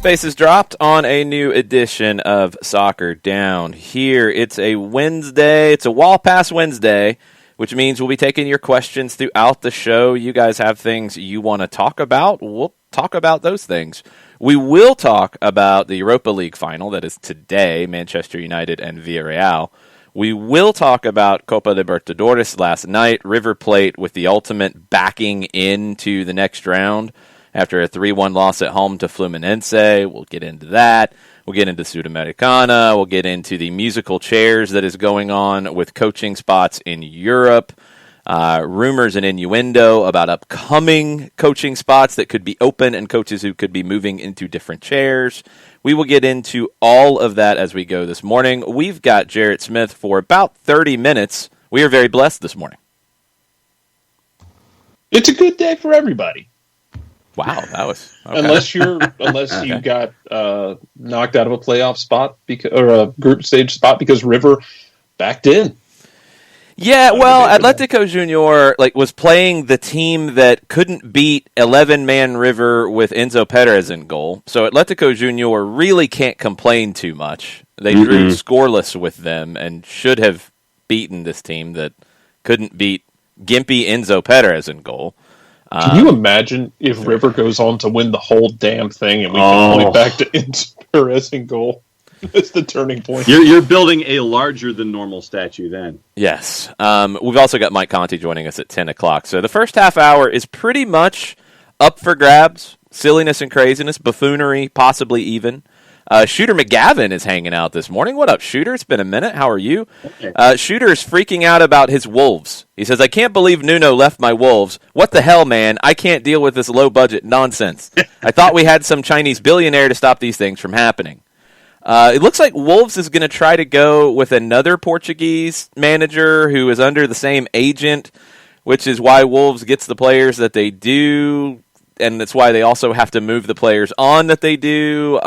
Space is dropped on a new edition of Soccer Down Here. It's a Wednesday. It's a Wall Pass Wednesday, which means we'll be taking your questions throughout the show. You guys have things you want to talk about. We'll talk about those things. We will talk about the Europa League final that is today, Manchester United and Villarreal. We will talk about Copa Libertadores last night, River Plate with the ultimate backing into the next round after a 3-1 loss at home to Fluminense. We'll get into that. We'll get into Sudamericana. We'll get into the musical chairs that is going on with coaching spots in Europe. Rumors and innuendo about upcoming coaching spots that could be open and coaches who could be moving into different chairs. We will get into all of that as we go this morning. We've got Jarrett Smith for about 30 minutes. We are very blessed this morning. It's a good day for everybody. Wow, that was okay. unless you got knocked out of a playoff spot or a group stage spot because River backed in. Yeah, well, Atletico Junior was playing the team that couldn't beat 11-man River with Enzo Perez in goal. So Atletico Junior really can't complain too much. They drew scoreless with them and should have beaten this team that couldn't beat gimpy Enzo Perez in goal. Can you imagine if River goes on to win the whole damn thing and we can point back to Enzo Perez in goal? That's the turning point. You're building a larger than normal statue then. Yes. We've also got Mike Conti joining us at 10 o'clock. So the first half hour is pretty much up for grabs. Silliness and craziness, buffoonery, possibly even. Shooter McGavin is hanging out this morning. What up, Shooter? It's been a minute. How are you? Okay. Shooter is freaking out about his Wolves. He says, I can't believe Nuno left my Wolves. What the hell, man? I can't deal with this low-budget nonsense. I thought we had some Chinese billionaire to stop these things from happening. It looks like Wolves is going to try to go with another Portuguese manager who is under the same agent, which is why Wolves gets the players that they do, and that's why they also have to move the players on that they do.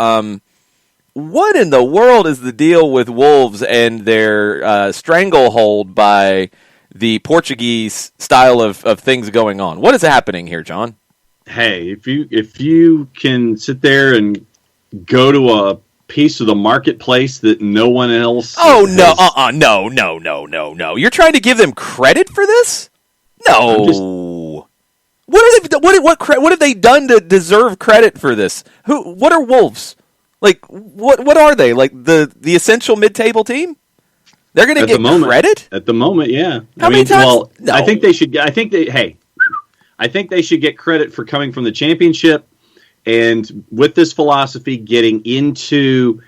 What in the world is the deal with Wolves and their stranglehold by the Portuguese style of things going on? What is happening here, John? Hey, if you can sit there and go to a piece of the marketplace that no one else... Oh, no. You're trying to give them credit for this? No. What have they done to deserve credit for this? What are Wolves? What are they? The essential mid-table team? They're going to get credit? At the moment, yeah. How many times? Well, no. I think they should get credit for coming from the championship and with this philosophy getting into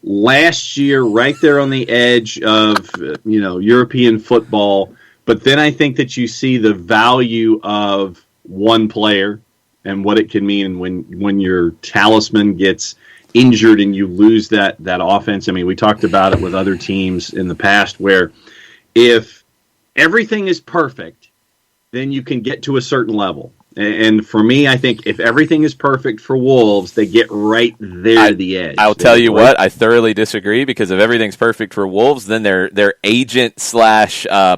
last year right there on the edge of, European football. But then I think that you see the value of one player and what it can mean when your talisman gets injured and you lose that offense. I mean, we talked about it with other teams in the past where if everything is perfect, then you can get to a certain level. And for me, I think if everything is perfect for Wolves, they get right there at the edge. I'll tell you what, I thoroughly disagree because if everything's perfect for Wolves, then their agent /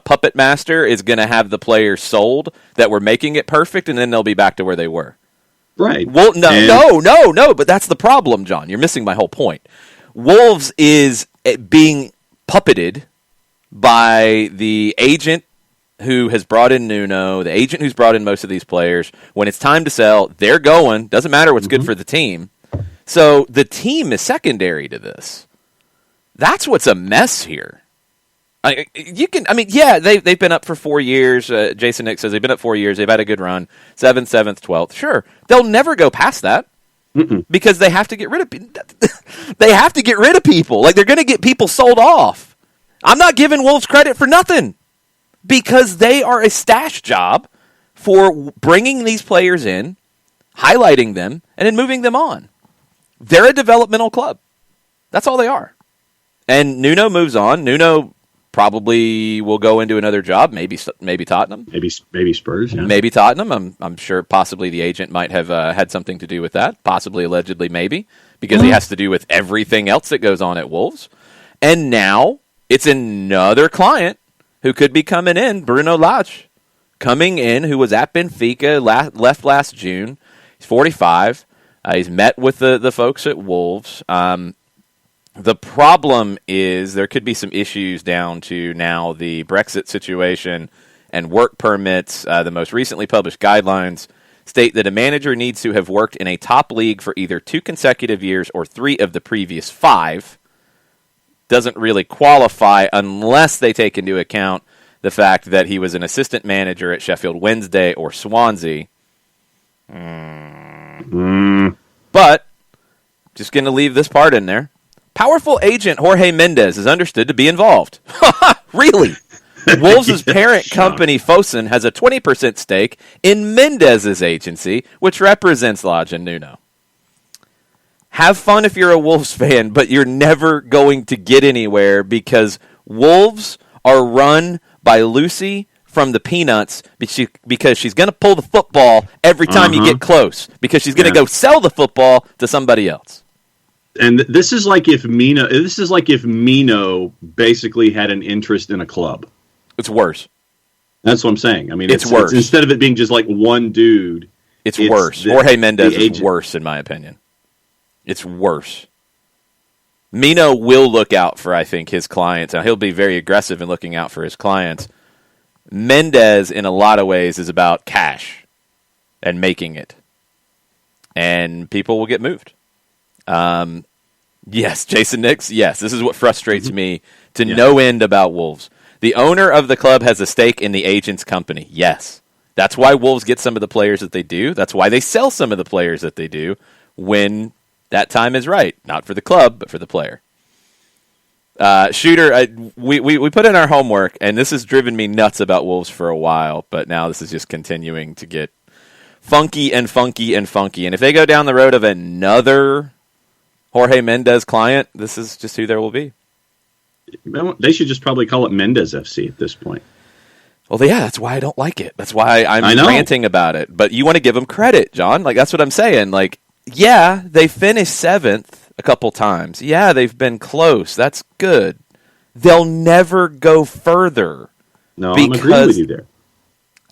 puppet master is going to have the players sold that were making it perfect, and then they'll be back to where they were. Right. Well, no, but that's the problem, John. You're missing my whole point. Wolves is being puppeted by the agent who has brought in Nuno, the agent who's brought in most of these players. When it's time to sell, they're going. Doesn't matter what's good for the team. So the team is secondary to this. That's what's a mess here. They've been up for 4 years. Jason Nick says they've been up 4 years. They've had a good run. 7th, 7th, 12th. Sure. They'll never go past that because they have to get rid of people. They're going to get people sold off. I'm not giving Wolves credit for nothing because they are a stash job for bringing these players in, highlighting them, and then moving them on. They're a developmental club. That's all they are. And Nuno moves on. Nuno probably will go into another job, maybe Tottenham. Maybe Spurs, yeah. Maybe Tottenham. I'm sure possibly the agent might have had something to do with that, possibly, allegedly, maybe, because he has to do with everything else that goes on at Wolves. And now it's another client who could be coming in, Bruno Lage, coming in, who was at Benfica, left last June. He's 45. He's met with the folks at Wolves. The problem is there could be some issues down to now the Brexit situation and work permits. The most recently published guidelines state that a manager needs to have worked in a top league for either 2 consecutive years or 3 of the previous 5. Doesn't really qualify unless they take into account the fact that he was an assistant manager at Sheffield Wednesday or Swansea. But, just going to leave this part in there. Powerful agent Jorge Mendes is understood to be involved. Really? Wolves' parent company, Fosun, has a 20% stake in Mendes' agency, which represents Lodge and Nuno. Have fun if you're a Wolves fan, but you're never going to get anywhere because Wolves are run by Lucy from the Peanuts because she's going to pull the football every time you get close because she's going to go sell the football to somebody else. And this is like if Mino basically had an interest in a club. It's worse. That's what I'm saying. I mean, it's worse. Instead of it being just like one dude, it's worse. Jorge Mendes is worse, in my opinion. It's worse. Mino will look out for, I think, his clients, and he'll be very aggressive in looking out for his clients. Mendes, in a lot of ways, is about cash and making it. And people will get moved. Yes, Jason Nix, yes, this is what frustrates me to no end about Wolves. The owner of the club has a stake in the agent's company. Yes. That's why Wolves get some of the players that they do. That's why they sell some of the players that they do when that time is right. Not for the club, but for the player. Shooter, we put in our homework, and this has driven me nuts about Wolves for a while, but now this is just continuing to get funky and funky and funky. And if they go down the road of another Jorge Mendes client, this is just who there will be. They should just probably call it Mendes FC at this point. Well, yeah, that's why I don't like it. That's why I'm ranting about it. But you want to give them credit, John. Like, that's what I'm saying. Like, yeah, they finished 7th a couple times. Yeah, they've been close. That's good. They'll never go further. No, I'm agreeing with you there.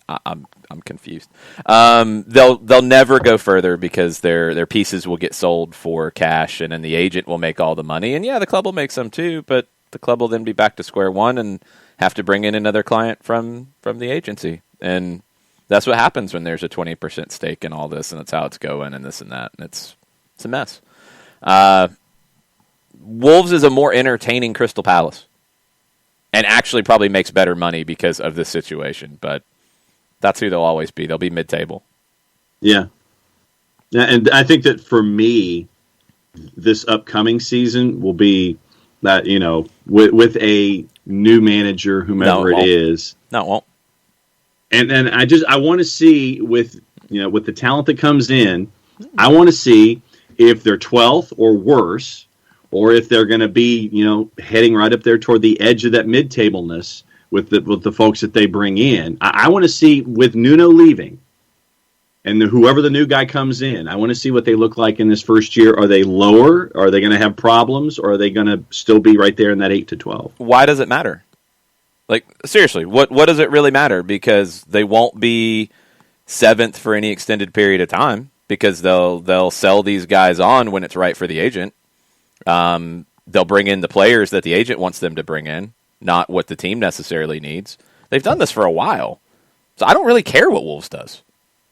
I'm confused. They'll never go further because their pieces will get sold for cash, and then the agent will make all the money. And yeah, the club will make some too, but the club will then be back to square one and have to bring in another client from the agency. And that's what happens when there's a 20% stake in all this, and that's how it's going, and this and that. And it's a mess. Wolves is a more entertaining Crystal Palace, and actually probably makes better money because of this situation. But that's who they'll always be. They'll be mid-table. Yeah. And I think that for me, this upcoming season will be that, with a new manager, whomever it is. No, it won't. And I want to see with the talent that comes in, I want to see if they're 12th or worse, or if they're going to be, heading right up there toward the edge of that mid-tableness with the folks that they bring in. I want to see, with Nuno leaving and whoever the new guy comes in, I want to see what they look like in this first year. Are they lower? Are they going to have problems? Or are they going to still be right there in that 8 to 12? Why does it matter? Like, seriously, what does it really matter? Because they won't be 7th for any extended period of time because they'll sell these guys on when it's right for the agent. They'll bring in the players that the agent wants them to bring in, not what the team necessarily needs. They've done this for a while. So I don't really care what Wolves does.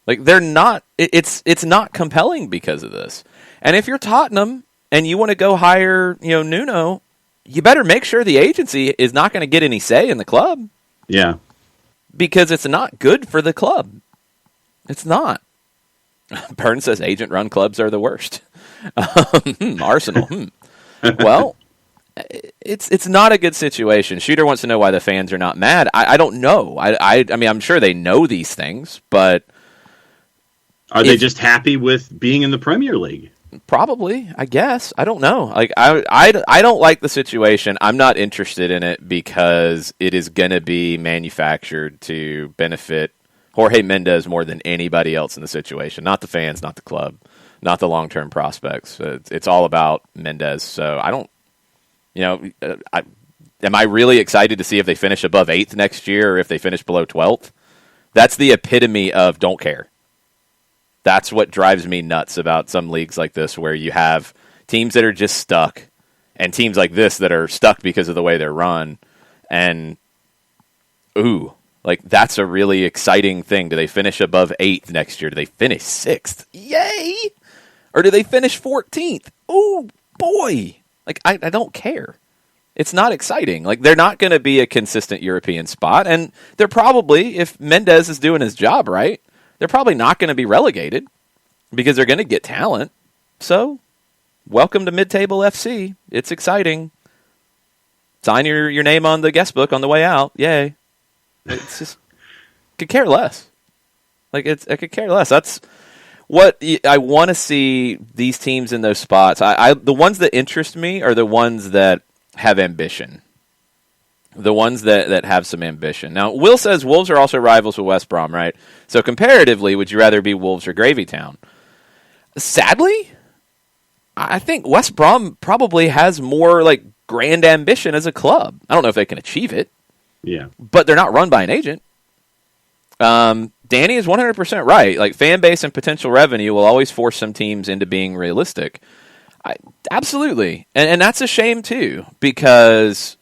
Like, they're not, it's not compelling because of this. And if you're Tottenham and you want to go hire, Nuno, you better make sure the agency is not going to get any say in the club. Yeah. Because it's not good for the club. It's not. Burns says agent-run clubs are the worst. Arsenal. Well, it's not a good situation. Shooter wants to know why the fans are not mad. I don't know. I mean, I'm sure they know these things, but are they just happy with being in the Premier League? Probably, I guess. I don't know. Like, I don't like the situation. I'm not interested in it because it is going to be manufactured to benefit Jorge Mendes more than anybody else in the situation. Not the fans, not the club, not the long-term prospects. It's all about Mendes. So I don't, am I really excited to see if they finish above 8th next year or if they finish below 12th? That's the epitome of don't care. That's what drives me nuts about some leagues like this, where you have teams that are just stuck and teams like this that are stuck because of the way they're run. And, that's a really exciting thing. Do they finish above 8th next year? Do they finish 6th? Yay! Or do they finish 14th? Ooh, boy! I don't care. It's not exciting. They're not going to be a consistent European spot, and they're probably, if Mendez is doing his job right, they're probably not going to be relegated because they're going to get talent. So, welcome to Mid-Table FC. It's exciting. Sign your name on the guest book on the way out. Yay. It's just, could care less. I could care less. That's what I want to see these teams in those spots. The ones that interest me are the ones that have ambition. The ones that have some ambition. Now, Will says Wolves are also rivals with West Brom, right? So comparatively, would you rather be Wolves or Gravy Town? Sadly, I think West Brom probably has more grand ambition as a club. I don't know if they can achieve it. Yeah. But they're not run by an agent. Danny is 100% right. Fan base and potential revenue will always force some teams into being realistic. Absolutely. And that's a shame, too, because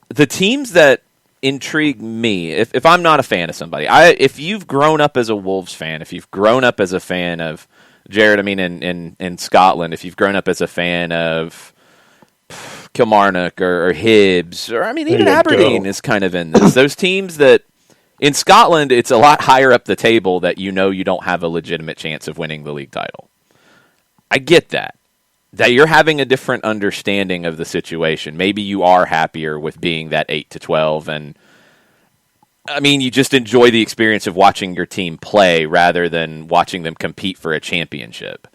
the teams that intrigue me, if I'm not a fan of somebody, if you've grown up as a Wolves fan, if you've grown up as a fan of Jared, in Scotland, if you've grown up as a fan of Kilmarnock or Hibs, or even Aberdeen is kind of in this. Those teams that, in Scotland, it's a lot higher up the table that you don't have a legitimate chance of winning the league title. I get that you're having a different understanding of the situation. Maybe you are happier with being that 8 to 12, and you just enjoy the experience of watching your team play rather than watching them compete for a championship.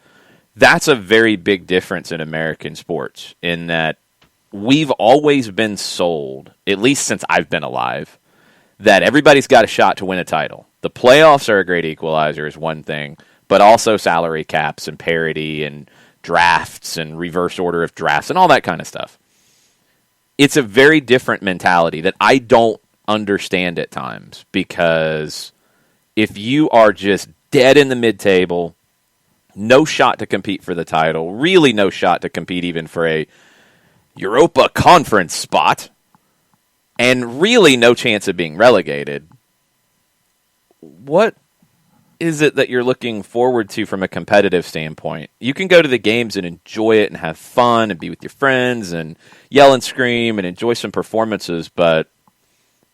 That's a very big difference in American sports, in that we've always been sold, at least since I've been alive, that everybody's got a shot to win a title. The playoffs are a great equalizer is one thing, but also salary caps and parity and drafts and reverse order of drafts and all that kind of stuff. It's a very different mentality that I don't understand at times, because if you are just dead in the mid-table, no shot to compete for the title, really no shot to compete even for a Europa Conference spot, and really no chance of being relegated, what is it that you're looking forward to from a competitive standpoint? You can go to the games and enjoy it and have fun and be with your friends and yell and scream and enjoy some performances, but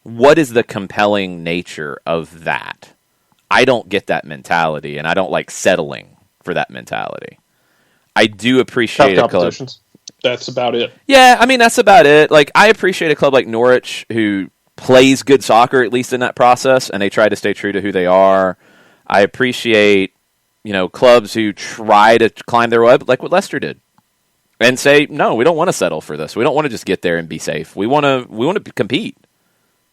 what is the compelling nature of that? I don't get that mentality, and I don't like settling for that mentality. I do appreciate a club. That's about it. Yeah, that's about it. I appreciate a club like Norwich who plays good soccer, at least in that process, and they try to stay true to who they are. I appreciate, clubs who try to climb their web, like what Leicester did, and say, no, we don't want to settle for this. We don't want to just get there and be safe. We want to compete.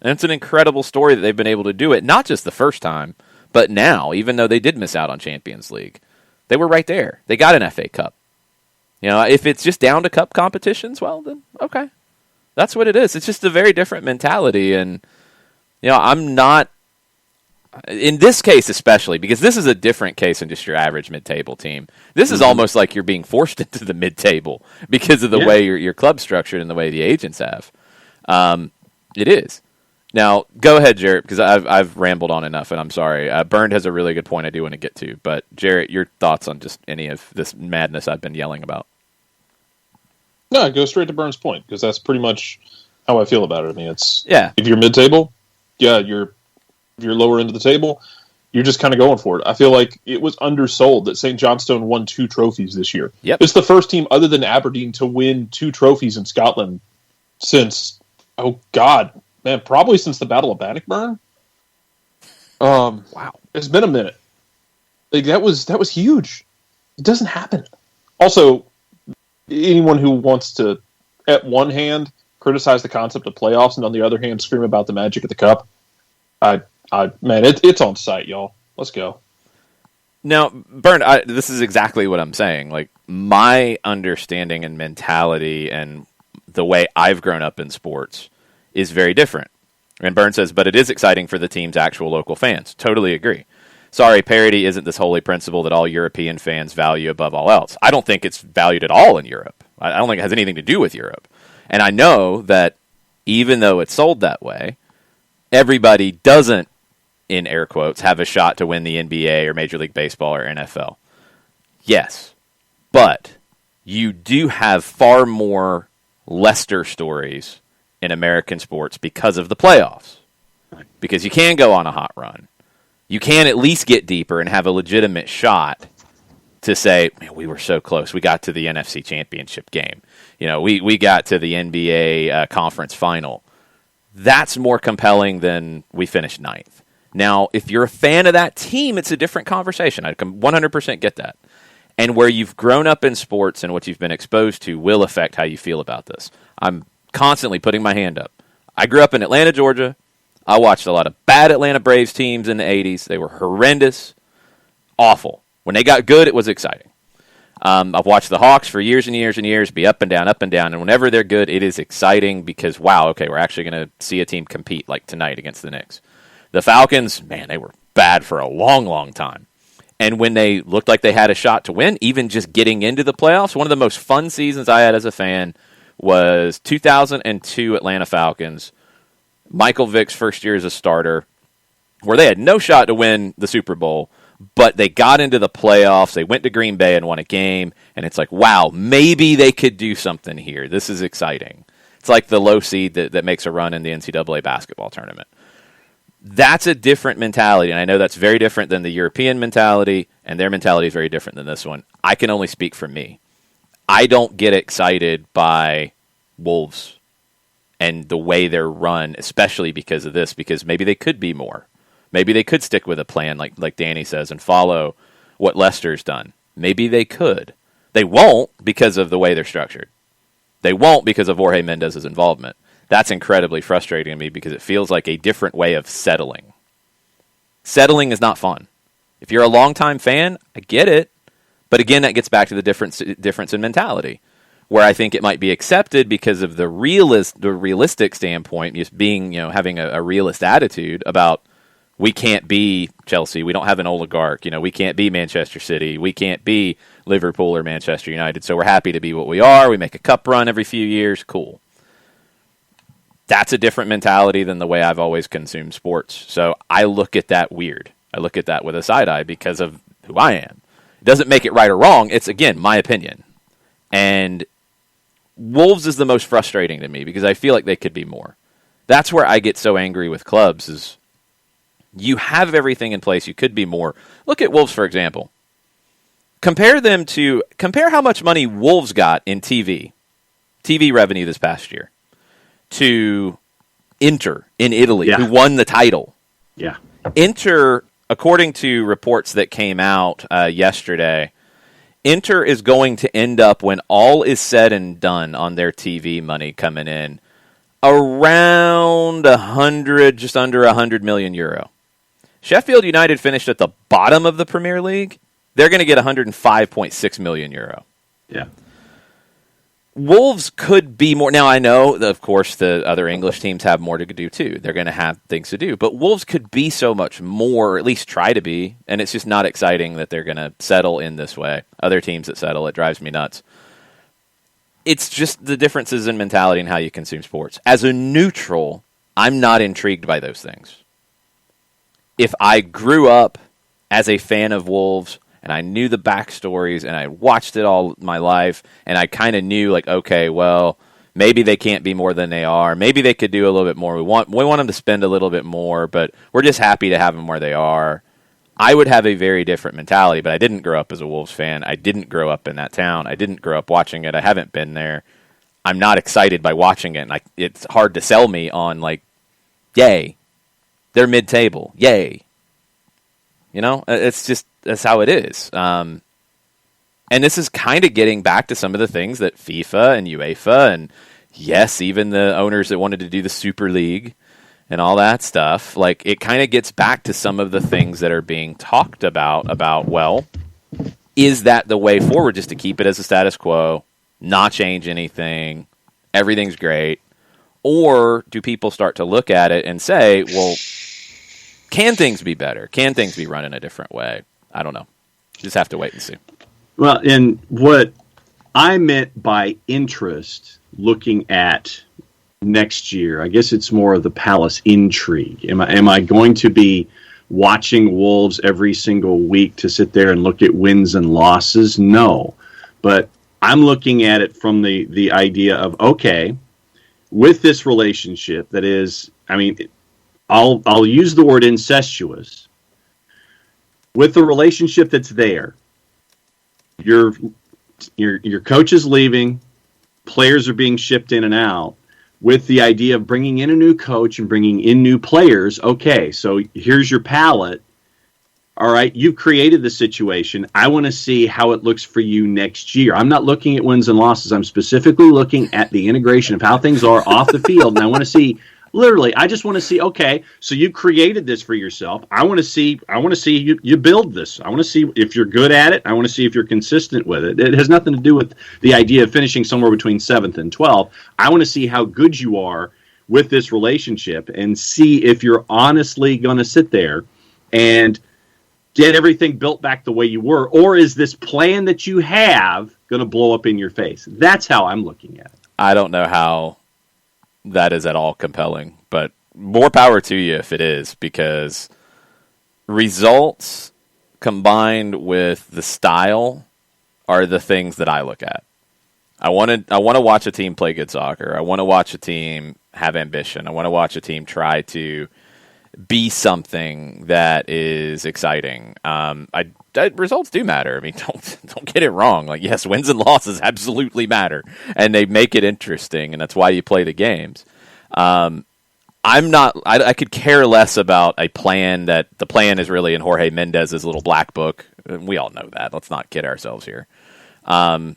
And it's an incredible story that they've been able to do it, not just the first time, but now, even though they did miss out on Champions League. They were right there. They got an FA Cup. If it's just down to cup competitions, well, then, okay. That's what it is. It's just a very different mentality. And, I'm not, in this case especially, because this is a different case than just your average mid-table team. This is almost like you're being forced into the mid-table because of the way your club's structured and the way the agents have. It is. Now, go ahead, Jarrett, because I've rambled on enough, and I'm sorry. Bernd has a really good point I do want to get to, but Jarrett, your thoughts on just any of this madness I've been yelling about? No, go straight to Bernd's point, because that's pretty much how I feel about it. It's if you're mid-table, if you're lower end of the table, you're just kind of going for it. I feel like it was undersold that St. Johnstone won 2 trophies this year. Yep. It's the first team other than Aberdeen to win 2 trophies in Scotland since, probably since the Battle of Bannockburn. Wow. It's been a minute. That was huge. It doesn't happen. Also, anyone who wants to, at one hand, criticize the concept of playoffs and on the other hand, scream about the magic of the cup, it's on site, y'all. Let's go. Now, Bernd, this is exactly what I'm saying. My understanding and mentality and the way I've grown up in sports is very different. And Bernd says, but it is exciting for the team's actual local fans. Totally agree. sorry, parity isn't this holy principle that all European fans value above all else. I don't think it's valued at all in Europe. I don't think it has anything to do with Europe. And I know that even though it's sold that way, everybody doesn't, in air quotes, have a shot to win the NBA or Major League Baseball or NFL. Yes, but you do have far more Leicester stories in American sports because of the playoffs. Because you can go on a hot run. You can at least get deeper and have a legitimate shot to say, man, we were so close. We got to the NFC Championship game. We got to the NBA conference final. That's more compelling than we finished ninth. Now, if you're a fan of that team, it's a different conversation. I can 100% get that. And where you've grown up in sports and what you've been exposed to will affect how you feel about this. I'm constantly putting my hand up. I grew up in Atlanta, Georgia. I watched a lot of bad Atlanta Braves teams in the 80s. They were horrendous, awful. When they got good, it was exciting. I've watched the Hawks for years and years and years be up and down. And whenever they're good, it is exciting because, wow, okay, we're actually going to see a team compete like tonight against the Knicks. The Falcons, man, they were bad for a long, long time. And when they looked like they had a shot to win, even just getting into the playoffs, one of the most fun seasons I had as a fan was 2002 Atlanta Falcons, Michael Vick's first year as a starter, where they had no shot to win the Super Bowl, but they got into the playoffs, they went to Green Bay and won a game, and it's like, wow, maybe they could do something here. This is exciting. It's like the low seed that makes a run in the NCAA basketball tournament. That's a different mentality, and I know that's very different than the European mentality, and their mentality is very different than this one. I can only speak for me. I don't get excited by Wolves and the way they're run, especially because of this, because maybe they could be more. Maybe they could stick with a plan, like Danny says, and follow what Leicester's done. Maybe they could. They won't because of the way they're structured. They won't because of Jorge Mendez's involvement. That's incredibly frustrating to me because it feels like a different way of settling. Settling is not fun. If you're a longtime fan, I get it. But again, that gets back to the difference in mentality, where I think it might be accepted because of the realistic standpoint, just being, having a realist attitude about we can't be Chelsea, we don't have an oligarch, we can't be Manchester City, we can't be Liverpool or Manchester United, so we're happy to be what we are. We make a cup run every few years, cool. That's a different mentality than the way I've always consumed sports. So I look at that weird. I look at that with a side eye because of who I am. It doesn't make it right or wrong. It's, again, my opinion. And Wolves is the most frustrating to me because I feel like they could be more. That's where I get so angry with clubs is you have everything in place. You could be more. Look at Wolves, for example. Compare how much money Wolves got in TV revenue this past year to Inter in Italy, who won the title. Yeah. Inter, according to reports that came out yesterday, Inter is going to end up, when all is said and done on their TV money coming in, around just under 100 million euro. Sheffield United finished at the bottom of the Premier League. They're going to get 105.6 million euro. Yeah. Wolves could be more. Now, I know, of course, the other English teams have more to do, too. They're going to have things to do. But Wolves could be so much more, or at least try to be, and it's just not exciting that they're going to settle in this way. Other teams that settle, it drives me nuts. It's just the differences in mentality and how you consume sports. As a neutral, I'm not intrigued by those things. If I grew up as a fan of Wolves, and I knew the backstories, and I watched it all my life, and I kind of knew, like, okay, well, maybe they can't be more than they are. Maybe they could do a little bit more. We want them to spend a little bit more, but we're just happy to have them where they are. I would have a very different mentality, but I didn't grow up as a Wolves fan. I didn't grow up in that town. I didn't grow up watching it. I haven't been there. I'm not excited by watching it, and it's hard to sell me on, like, yay, they're mid-table, yay. It's just, that's how it is. And this is kind of getting back to some of the things that FIFA and UEFA and, yes, even the owners that wanted to do the Super League and all that stuff, like, it kind of gets back to some of the things that are being talked about, well, is that the way forward, just to keep it as a status quo, not change anything, everything's great? Or do people start to look at it and say, well, Can things be better? Can things be run in a different way? I don't know. Just have to wait and see. Well, and what I meant by interest, looking at next year, I guess it's more of the Palace intrigue. Am I going to be watching Wolves every single week to sit there and look at wins and losses? No. But I'm looking at it from the idea of, okay, with this relationship that is, I mean, I'll use the word incestuous. With the relationship that's there, your coach is leaving, players are being shipped in and out, with the idea of bringing in a new coach and bringing in new players. Okay, so here's your palette. All right, you've created the situation. I want to see how it looks for you next year. I'm not looking at wins and losses. I'm specifically looking at the integration of how things are off the field. And I want to see, literally, I just want to see, okay, so you created this for yourself. I want to see you build this. I want to see if you're good at it. I want to see if you're consistent with it. It has nothing to do with the idea of finishing somewhere between 7th and 12th. I want to see how good you are with this relationship and see if you're honestly going to sit there and get everything built back the way you were, or is this plan that you have going to blow up in your face? That's how I'm looking at it. I don't know how that is at all compelling, but more power to you if it is, because results combined with the style are the things that I look at. I want to watch a team play good soccer. I want to watch a team have ambition. I want to watch a team try to be something that is exciting. Results do matter. I mean, don't get it wrong. Like, yes, wins and losses absolutely matter, and they make it interesting, and that's why you play the games. I could care less about a plan that the plan is really in Jorge Mendez's little black book. We all know that. Let's not kid ourselves here. I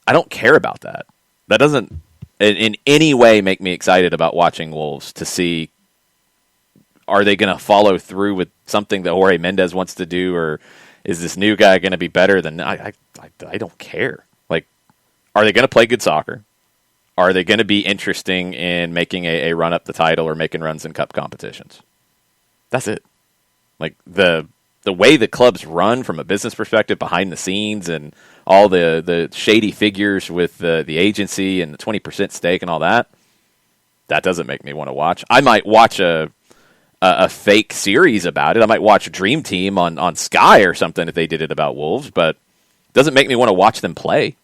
don't care about that. That doesn't in any way make me excited about watching Wolves to see, are they going to follow through with something that Jorge Mendez wants to do, or is this new guy going to be better than I don't care. Like, are they going to play good soccer? Are they going to be interesting in making a run up the title or making runs in cup competitions? That's it. Like, the way the clubs run from a business perspective behind the scenes and all the shady figures with the agency and the 20% stake and all that, that doesn't make me want to watch. I might watch a fake series about it. I might watch Dream Team on Sky or something if they did it about Wolves, but it doesn't make me want to watch them play.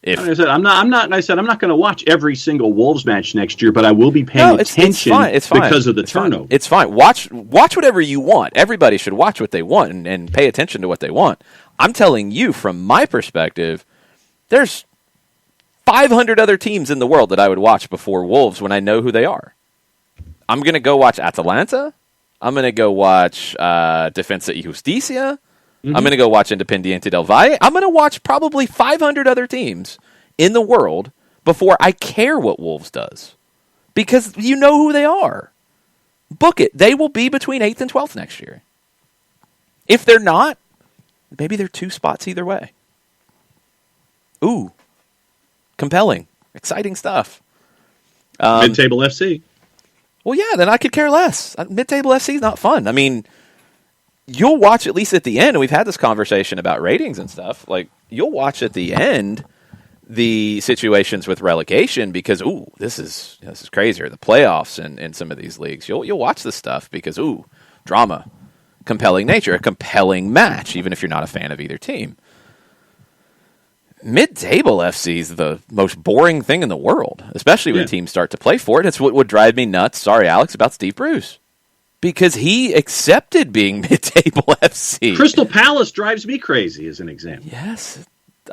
Like I said, I'm not going to watch every single Wolves match next year, but I will be paying attention because of the turnover. It's fine. Watch whatever you want. Everybody should watch what they want and pay attention to what they want. I'm telling you, from my perspective, there's 500 other teams in the world that I would watch before Wolves when I know who they are. I'm going to go watch Atalanta. I'm going to go watch Defensa y Justicia. Mm-hmm. I'm going to go watch Independiente del Valle. I'm going to watch probably 500 other teams in the world before I care what Wolves does. Because you know who they are. Book it. They will be between 8th and 12th next year. If they're not, maybe they're 2 spots either way. Ooh. Compelling. Exciting stuff. Mid-table FC. Well, yeah, then I could care less. Mid-table FC is not fun. I mean, you'll watch at least at the end, and we've had this conversation about ratings and stuff. Like, you'll watch at the end the situations with relegation because, ooh, this is crazy. Or the playoffs in some of these leagues. You'll watch this stuff because, ooh, drama, compelling nature, a compelling match, even if you're not a fan of either team. Mid-table FC is the most boring thing in the world, especially when teams start to play for it. It's what would drive me nuts, sorry, Alex, about Steve Bruce. Because he accepted being mid-table FC. Crystal Palace drives me crazy, as an example. Yes.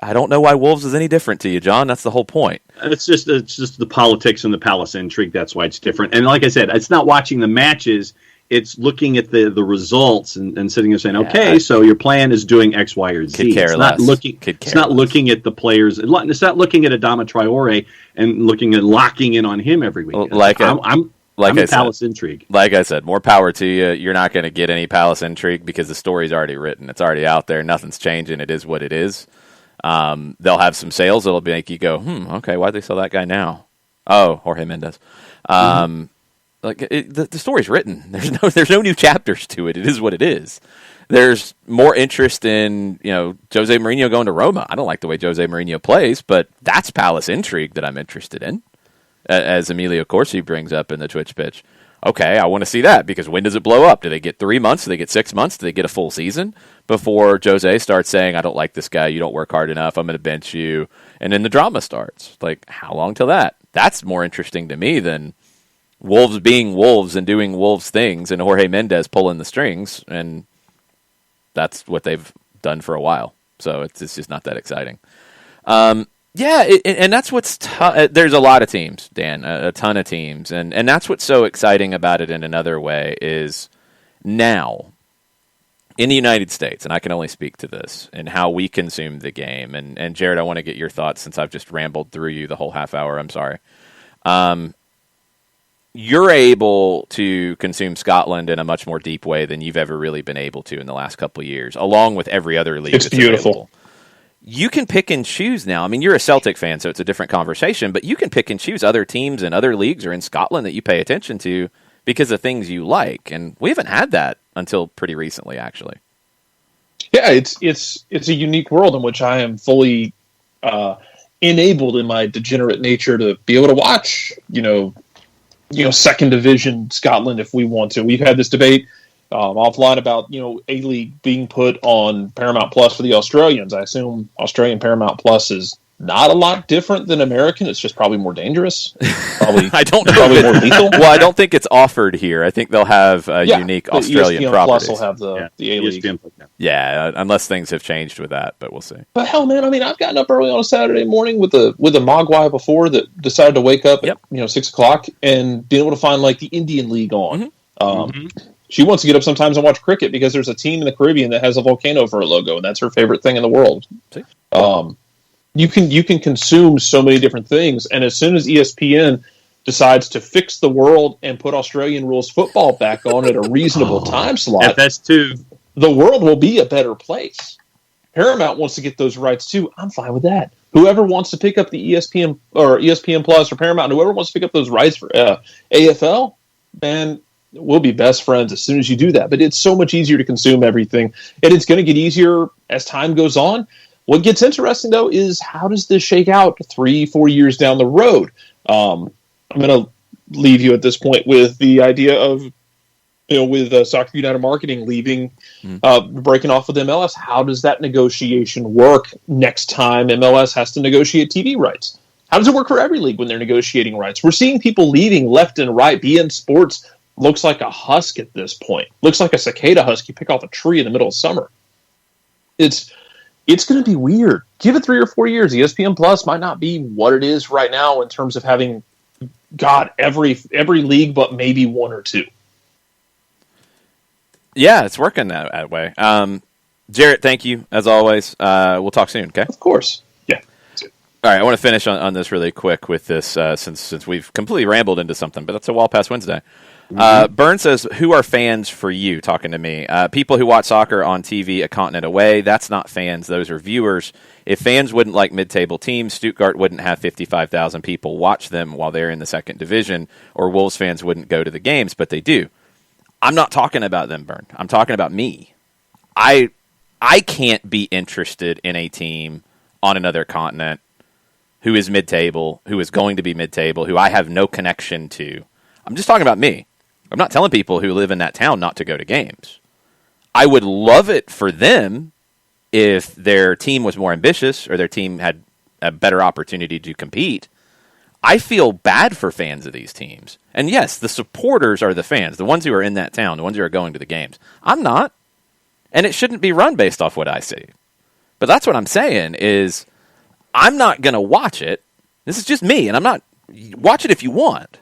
I don't know why Wolves is any different to you, John. That's the whole point. It's just the politics and the Palace intrigue. That's why it's different. And like I said, it's not watching the matches. It's looking at the results and sitting there saying, okay, so your plan is doing X, Y, or Z. It's not looking at the players. It's not looking at Adama Traore and looking at locking in on him every week. I'm a Palace intrigue. Like I said, more power to you. You're not going to get any Palace intrigue because the story's already written. It's already out there. Nothing's changing. It is what it is. They'll have some sales that'll make you go, okay, why'd they sell that guy now? Oh, Jorge Mendez. The story's written. There's no new chapters to it. It is what it is. There's more interest in, Jose Mourinho going to Roma. I don't like the way Jose Mourinho plays, but that's Palace intrigue that I'm interested in, as Emilio Corsi brings up in the Twitch pitch. Okay, I want to see that, because when does it blow up? Do they get 3 months? Do they get 6 months? Do they get a full season before Jose starts saying, I don't like this guy, you don't work hard enough, I'm going to bench you, and then the drama starts? Like, how long till that? That's more interesting to me than Wolves being Wolves and doing Wolves things and Jorge Mendes pulling the strings, and that's what they've done for a while. So it's just not that exciting. And that's what's there's a lot of teams, Dan, a ton of teams, and that's what's so exciting about it in another way is now in the United States, and I can only speak to this, and how we consume the game. And Jared, I want to get your thoughts since I've just rambled through you the whole half hour. I'm sorry. You're able to consume Scotland in a much more deep way than you've ever really been able to in the last couple of years, along with every other league. It's beautiful. Available. You can pick and choose now. I mean, you're a Celtic fan, so it's a different conversation, but you can pick and choose other teams and other leagues or in Scotland that you pay attention to because of things you like. And we haven't had that until pretty recently, actually. Yeah, it's a unique world in which I am fully enabled in my degenerate nature to be able to watch, second division Scotland if we want to. We've had this debate offline about A-League being put on Paramount Plus for the Australians. I assume Australian Paramount Plus is not a lot different than American. It's just probably more dangerous. Probably, I don't know. Probably more lethal. Well, I don't think it's offered here. I think they'll have unique Australian ESPN properties. Plus will have the A-League. Yeah, unless things have changed with that, but we'll see. But hell, man, I mean, I've gotten up early on a Saturday morning with a Mogwai before that decided to wake up at 6:00 and being able to find like the Indian League on. She wants to get up sometimes and watch cricket because there's a team in the Caribbean that has a volcano for a logo, and that's her favorite thing in the world. See? You can consume so many different things, and as soon as ESPN decides to fix the world and put Australian rules football back on at a reasonable time slot, FS2, the world will be a better place. Paramount wants to get those rights too. I'm fine with that. Whoever wants to pick up the ESPN or ESPN Plus or Paramount, whoever wants to pick up those rights for AFL, man, we'll be best friends as soon as you do that. But it's so much easier to consume everything, and it's going to get easier as time goes on. What gets interesting, though, is how does this shake out 3-4 years down the road? I'm going to leave you at this point with the idea of, with Soccer United Marketing leaving, breaking off with MLS. How does that negotiation work next time MLS has to negotiate TV rights? How does it work for every league when they're negotiating rights? We're seeing people leaving left and right. BN Sports looks like a husk at this point. Looks like a cicada husk you pick off a tree in the middle of summer. It's going to be weird. Give it 3 or 4 years. ESPN Plus might not be what it is right now in terms of having, every league but maybe one or two. Yeah, it's working that way. Jarrett, thank you, as always. We'll talk soon, okay? Of course. Yeah. All right, I want to finish on this really quick with this since we've completely rambled into something, but that's a while past Wednesday. Byrne says, who are fans for you, talking to me? People who watch soccer on TV a continent away. That's not fans. Those are viewers. If fans wouldn't like mid-table teams, Stuttgart wouldn't have 55,000 people watch them while they're in the second division, or Wolves fans wouldn't go to the games, but they do. I'm not talking about them, Byrne. I'm talking about me. I can't be interested in a team on another continent who is mid-table, who is going to be mid-table, who I have no connection to. I'm just talking about me. I'm not telling people who live in that town not to go to games. I would love it for them if their team was more ambitious or their team had a better opportunity to compete. I feel bad for fans of these teams. And yes, the supporters are the fans, the ones who are in that town, the ones who are going to the games. I'm not. And it shouldn't be run based off what I see. But that's what I'm saying is I'm not going to watch it. This is just me, and I'm not. Watch it if you want.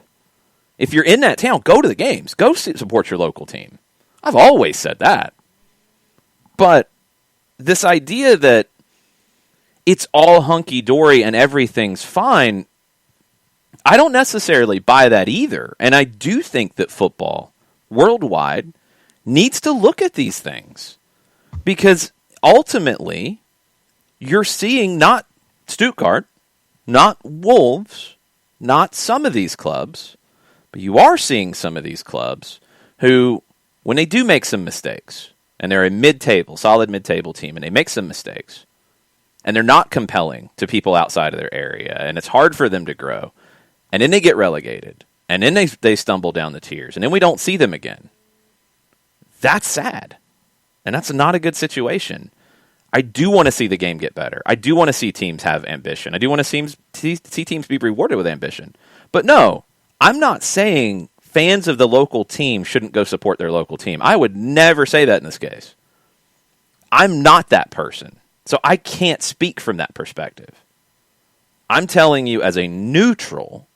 If you're in that town, go to the games. Go support your local team. I've always said that. But this idea that it's all hunky-dory and everything's fine, I don't necessarily buy that either. And I do think that football, worldwide, needs to look at these things. Because ultimately, you're seeing not Stuttgart, not Wolves, not some of these clubs, But you are seeing some of these clubs who, when they do make some mistakes, and they're a solid mid-table team, and they make some mistakes, and they're not compelling to people outside of their area, and it's hard for them to grow, and then they get relegated, and then they stumble down the tiers, and then we don't see them again. That's sad, and that's not a good situation. I do want to see the game get better. I do want to see teams have ambition. I do want to see teams be rewarded with ambition. But no, I'm not saying fans of the local team shouldn't go support their local team. I would never say that in this case. I'm not that person, so I can't speak from that perspective. I'm telling you as a neutral,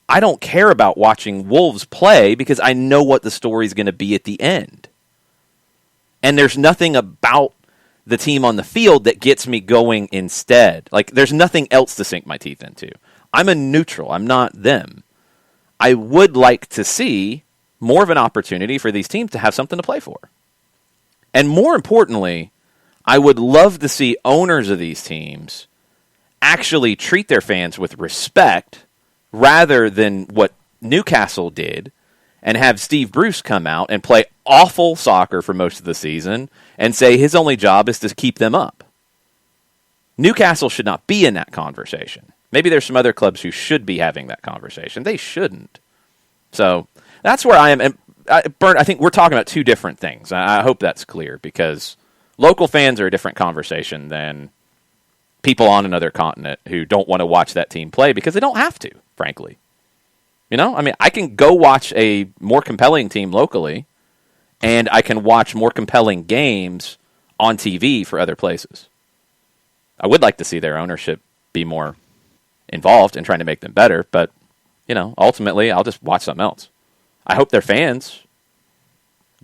I don't care about watching Wolves play because I know what the story's going to be at the end. And there's nothing about the team on the field that gets me going instead. Like, there's nothing else to sink my teeth into. I'm a neutral. I'm not them. I would like to see more of an opportunity for these teams to have something to play for. And more importantly, I would love to see owners of these teams actually treat their fans with respect rather than what Newcastle did and have Steve Bruce come out and play awful soccer for most of the season and say his only job is to keep them up. Newcastle should not be in that conversation. Maybe there's some other clubs who should be having that conversation. They shouldn't. So that's where I am. And Bert, I think we're talking about two different things. I hope that's clear because local fans are a different conversation than people on another continent who don't want to watch that team play because they don't have to, frankly. You know, I mean, I can go watch a more compelling team locally, and I can watch more compelling games on TV for other places. I would like to see their ownership be more involved in trying to make them better, but, you know, ultimately, I'll just watch something else. I hope their fans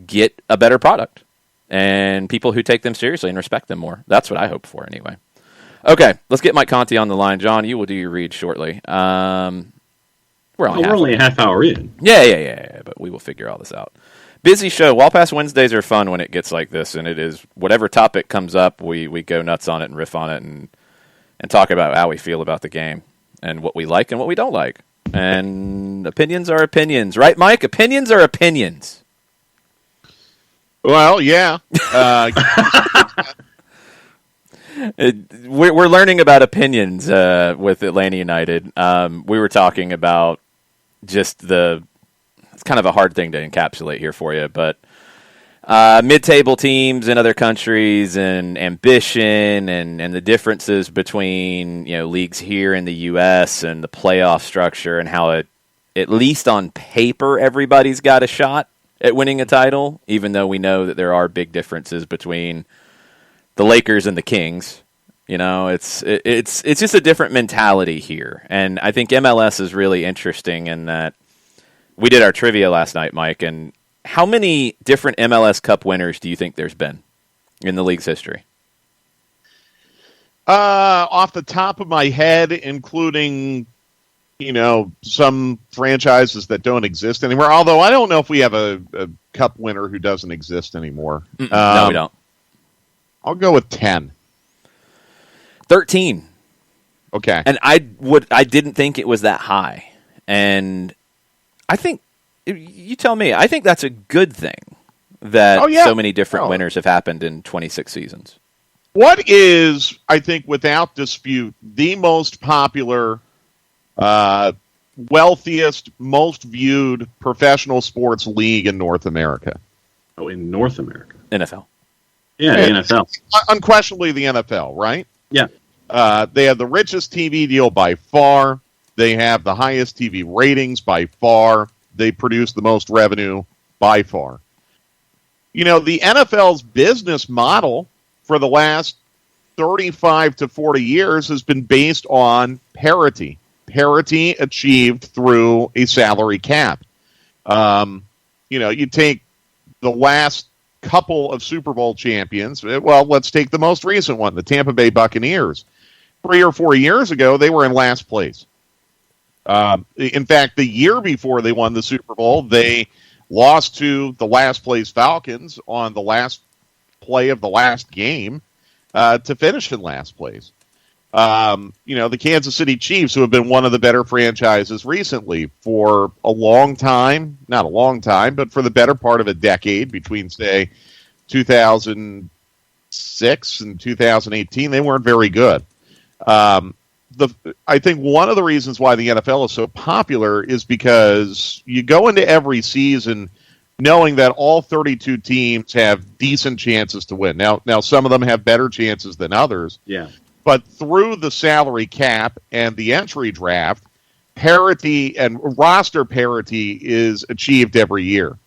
get a better product and people who take them seriously and respect them more. That's what I hope for anyway. Okay, let's get Mike Conti on the line. John, you will do your read shortly. We're only a half hour in. Yeah, but we will figure all this out. Busy show. Wall Pass Wednesdays are fun when it gets like this, and it is whatever topic comes up, we go nuts on it and riff on it and talk about how we feel about the game and what we like and what we don't like. And opinions are opinions, right, Mike? Opinions are opinions. Well, yeah. We're learning about opinions with Atlanta United. We were talking about just it's kind of a hard thing to encapsulate here for you, but mid-table teams in other countries and ambition and the differences between, you know, leagues here in the U.S. and the playoff structure and how it, at least on paper, everybody's got a shot at winning a title, even though we know that there are big differences between the Lakers and the Kings. You know, it's just a different mentality here. And I think MLS is really interesting in that we did our trivia last night, Mike, and how many different MLS Cup winners do you think there's been in the league's history? Off the top of my head, including, you know, some franchises that don't exist anymore, although I don't know if we have a Cup winner who doesn't exist anymore. No, we don't. I'll go with 10. 13. Okay. And I didn't think it was that high. And I think, you tell me, I think that's a good thing that so many different winners have happened in 26 seasons. What is, I think, without dispute, the most popular, wealthiest, most viewed professional sports league in North America? Oh, in North America? NFL. Yeah, NFL. Unquestionably the NFL, right? Yeah. They have the richest TV deal by far. They have the highest TV ratings by far. They produce the most revenue by far. You know, the NFL's business model for the last 35 to 40 years has been based on parity. Parity achieved through a salary cap. You know, you take the last couple of Super Bowl champions. Well, let's take the most recent one, the Tampa Bay Buccaneers. 3 or 4 years ago, they were in last place. In fact, the year before they won the Super Bowl, they lost to the last place Falcons on the last play of the last game to finish in last place. The Kansas City Chiefs, who have been one of the better franchises recently for a long time, not a long time, but for the better part of a decade between, say, 2006 and 2018, they weren't very good. I think one of the reasons why the NFL is so popular is because you go into every season knowing that all 32 teams have decent chances to win. Now some of them have better chances than others. Yeah. But through the salary cap and the entry draft, parity and roster parity is achieved every year.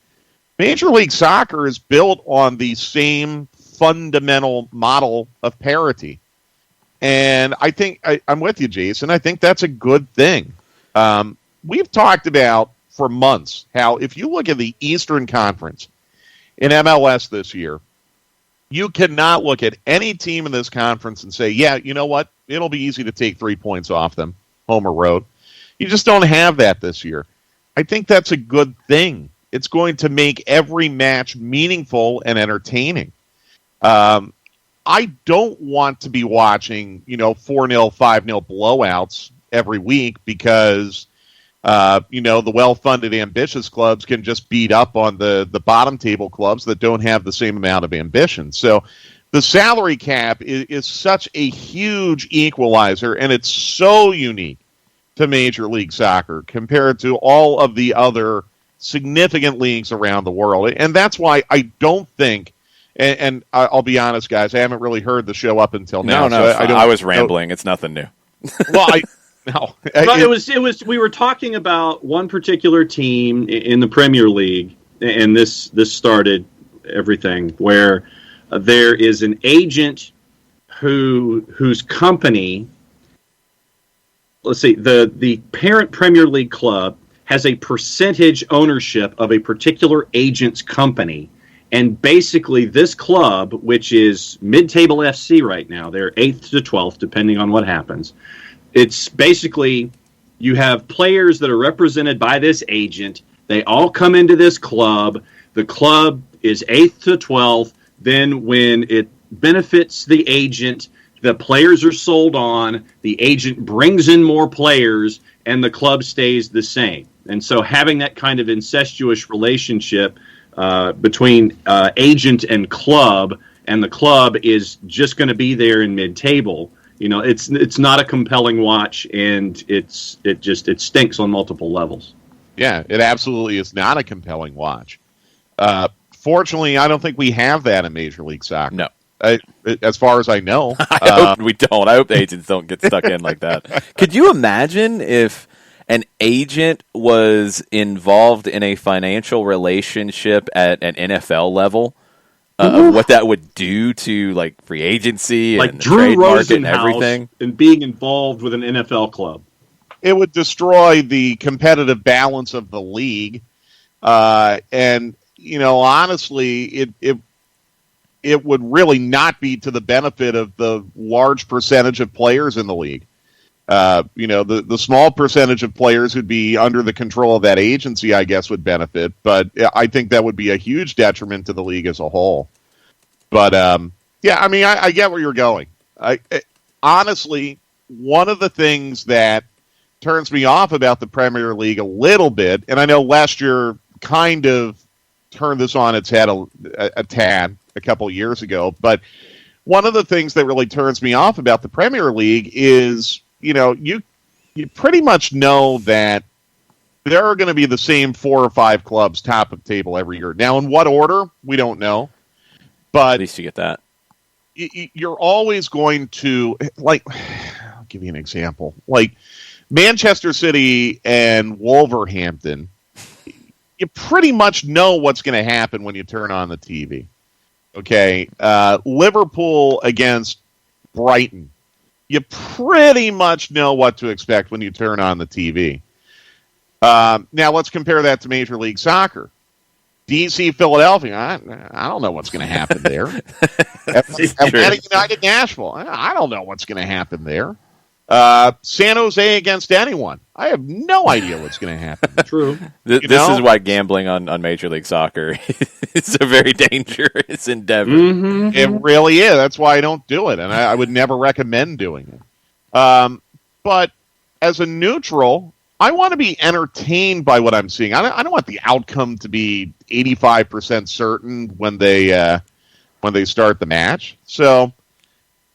Major League Soccer is built on the same fundamental model of parity. And I think I'm with you, Jason. I think that's a good thing. We've talked about for months how if you look at the Eastern Conference in MLS this year, you cannot look at any team in this conference and say, yeah, you know what? It'll be easy to take 3 points off them, home or road. You just don't have that this year. I think that's a good thing. It's going to make every match meaningful and entertaining. I don't want to be watching, 4-0, 5-0 blowouts every week because, the well-funded, ambitious clubs can just beat up on the bottom table clubs that don't have the same amount of ambition. So the salary cap is such a huge equalizer, and it's so unique to Major League Soccer compared to all of the other significant leagues around the world. And that's why I don't think, and I'll be honest, guys, I haven't really heard the show up until now. No, I was rambling. It's nothing new. Well, it was. We were talking about one particular team in the Premier League, and this started everything. Where there is an agent whose company. Let's see, the parent Premier League club has a percentage ownership of a particular agent's company. And basically, this club, which is mid-table FC right now, they're 8th to 12th, depending on what happens. It's basically, you have players that are represented by this agent. They all come into this club. The club is 8th to 12th. Then when it benefits the agent, the players are sold on. The agent brings in more players, and the club stays the same. And so having that kind of incestuous relationship between agent and the club is just going to be there in mid-table. It's not a compelling watch, and it stinks on multiple levels. Yeah, it absolutely is not a compelling watch. Fortunately, I don't think we have that in Major League Soccer. No. As far as I know. I hope we don't. I hope the agents don't get stuck in like that. Could you imagine if an agent was involved in a financial relationship at an NFL level, of what that would do to like free agency and the trade market and everything, and being involved with an NFL club? It would destroy the competitive balance of the league, and honestly, it would really not be to the benefit of the large percentage of players in the league. The small percentage of players who'd be under the control of that agency, I guess, would benefit. But I think that would be a huge detriment to the league as a whole. But, I get where you're going. Honestly, one of the things that turns me off about the Premier League a little bit, and I know last year kind of turned this on its head a tad a couple years ago, but one of the things that really turns me off about the Premier League is you pretty much know that there are going to be the same 4 or 5 clubs top of table every year. Now, in what order, we don't know. But at least you get that. You're always going to, I'll give you an example. Like Manchester City and Wolverhampton, you pretty much know what's going to happen when you turn on the TV. Okay? Liverpool against Brighton. You pretty much know what to expect when you turn on the TV. Now, let's compare that to Major League Soccer. DC Philadelphia, I don't know what's going to happen there. Atlantic United Nashville, I don't know what's going to happen there. San Jose against anyone, I have no idea what's going to happen. True. This is why gambling on Major League Soccer is a very dangerous endeavor. Mm-hmm. It really is. That's why I don't do it, and I would never recommend doing it. But as a neutral, I want to be entertained by what I'm seeing. I don't want the outcome to be 85% certain when they start the match. So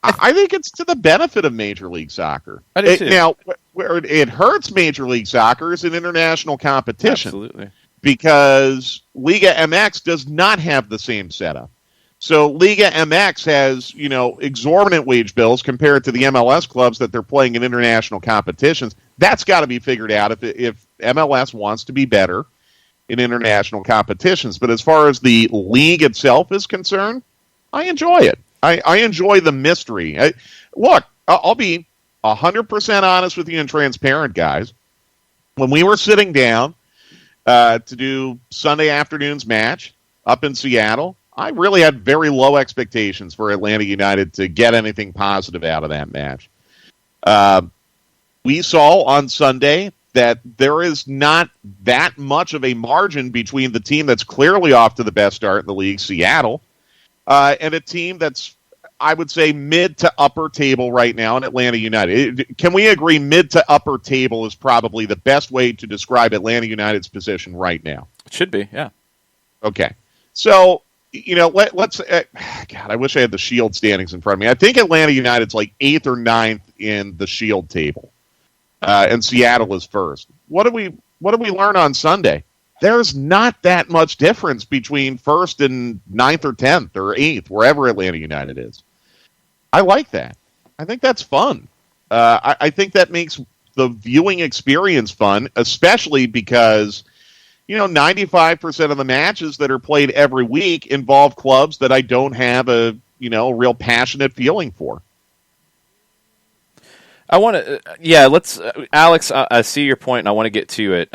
I think it's to the benefit of Major League Soccer. I do too. Now, where it hurts Major League Soccer is in international competition. Absolutely. Because Liga MX does not have the same setup. So Liga MX has, exorbitant wage bills compared to the MLS clubs that they're playing in international competitions. That's got to be figured out if MLS wants to be better in international competitions. But as far as the league itself is concerned, I enjoy it. I enjoy the mystery. Look, I'll be 100% honest with you and transparent, guys. When we were sitting down to do Sunday afternoon's match up in Seattle, I really had very low expectations for Atlanta United to get anything positive out of that match. We saw on Sunday that there is not that much of a margin between the team that's clearly off to the best start in the league, Seattle, and a team that's, I would say, mid to upper table right now in Atlanta United. Can we agree mid to upper table is probably the best way to describe Atlanta United's position right now? It should be, yeah. Okay. So, let's God, I wish I had the Shield standings in front of me. I think Atlanta United's like 8th or 9th in the Shield table. And Seattle is first. What did we learn on Sunday? There's not that much difference between first and 9th or 10th or 8th, wherever Atlanta United is. I like that. I think that's fun. I think that makes the viewing experience fun, especially because 95% of the matches that are played every week involve clubs that I don't have a real passionate feeling for. I want to, let's, Alex, I see your point, and I want to get to it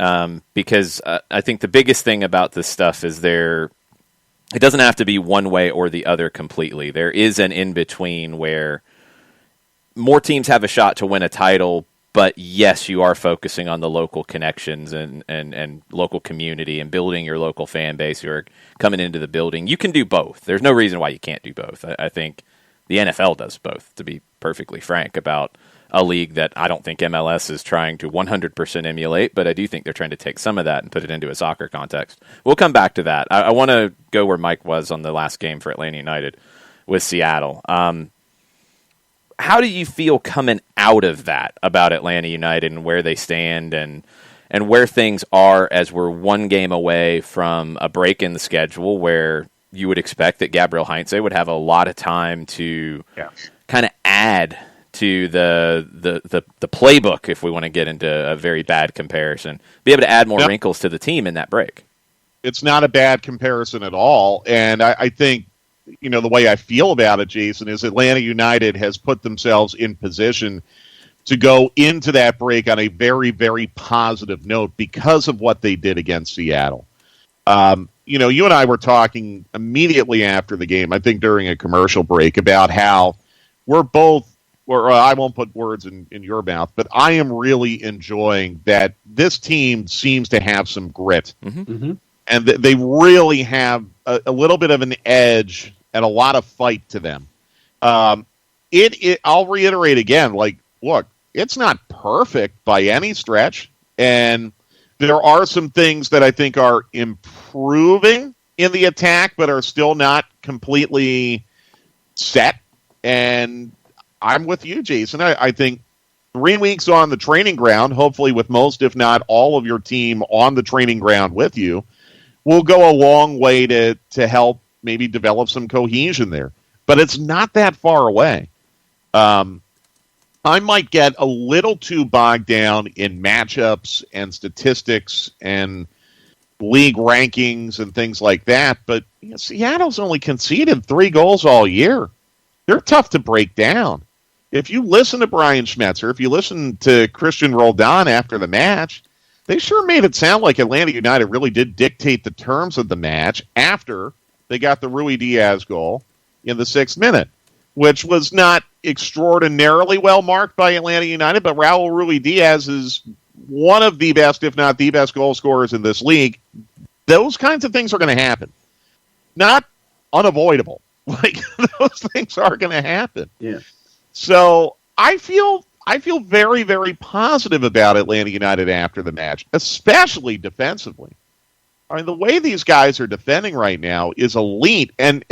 because I think the biggest thing about this stuff is it doesn't have to be one way or the other completely. There is an in-between where more teams have a shot to win a title, but yes, you are focusing on the local connections and local community and building your local fan base who are coming into the building. You can do both. There's no reason why you can't do both. I think the NFL does both, to be perfectly frank, about a league that I don't think MLS is trying to 100% emulate, but I do think they're trying to take some of that and put it into a soccer context. We'll come back to that. I want to go where Mike was on the last game for Atlanta United with Seattle. How do you feel coming out of that about Atlanta United and where they stand and where things are as we're one game away from a break in the schedule where you would expect that Gabriel Heinze would have a lot of time to kind of add to the playbook, if we want to get into a very bad comparison, be able to add more wrinkles to the team in that break? It's not a bad comparison at all, and I think the way I feel about it, Jason, is Atlanta United has put themselves in position to go into that break on a very, very positive note because of what they did against Seattle. You and I were talking immediately after the game, I think during a commercial break, about how we're both, or I won't put words in your mouth, but I am really enjoying that this team seems to have some grit. Mm-hmm. And they really have a little bit of an edge and a lot of fight to them. I'll reiterate again, look, it's not perfect by any stretch, and there are some things that I think are improving in the attack, but are still not completely set. And I'm with you, Jason. I think 3 weeks on the training ground, hopefully with most, if not all of your team on the training ground with you, will go a long way to help maybe develop some cohesion there. But it's not that far away. I might get a little too bogged down in matchups and statistics and league rankings and things like that, but Seattle's only conceded 3 goals all year. They're tough to break down. If you listen to Brian Schmetzer, if you listen to Christian Roldan after the match, they sure made it sound like Atlanta United really did dictate the terms of the match after they got the Rui Diaz goal in the 6th minute, which was not extraordinarily well marked by Atlanta United, but Raul Rui Diaz is one of the best, if not the best, goal scorers in this league. Those kinds of things are going to happen. Not unavoidable. Those things are going to happen. Yeah. So I feel I feel very, very positive about Atlanta United after the match, especially defensively. I mean, the way these guys are defending right now is elite, and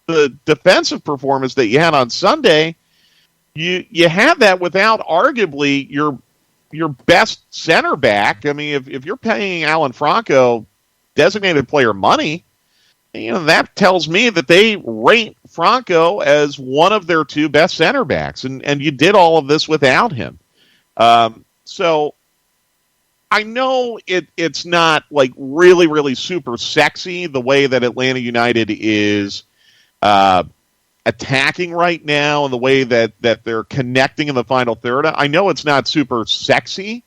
the defensive performance that you had on Sunday, you had that without arguably your best center back. I mean, if you're paying Alan Franco designated player money, that tells me that they rate Franco as one of their two best center backs, and you did all of this without him. So I know it's not like really, really super sexy the way that Atlanta United is attacking right now and the way that they're connecting in the final third. I know it's not super sexy,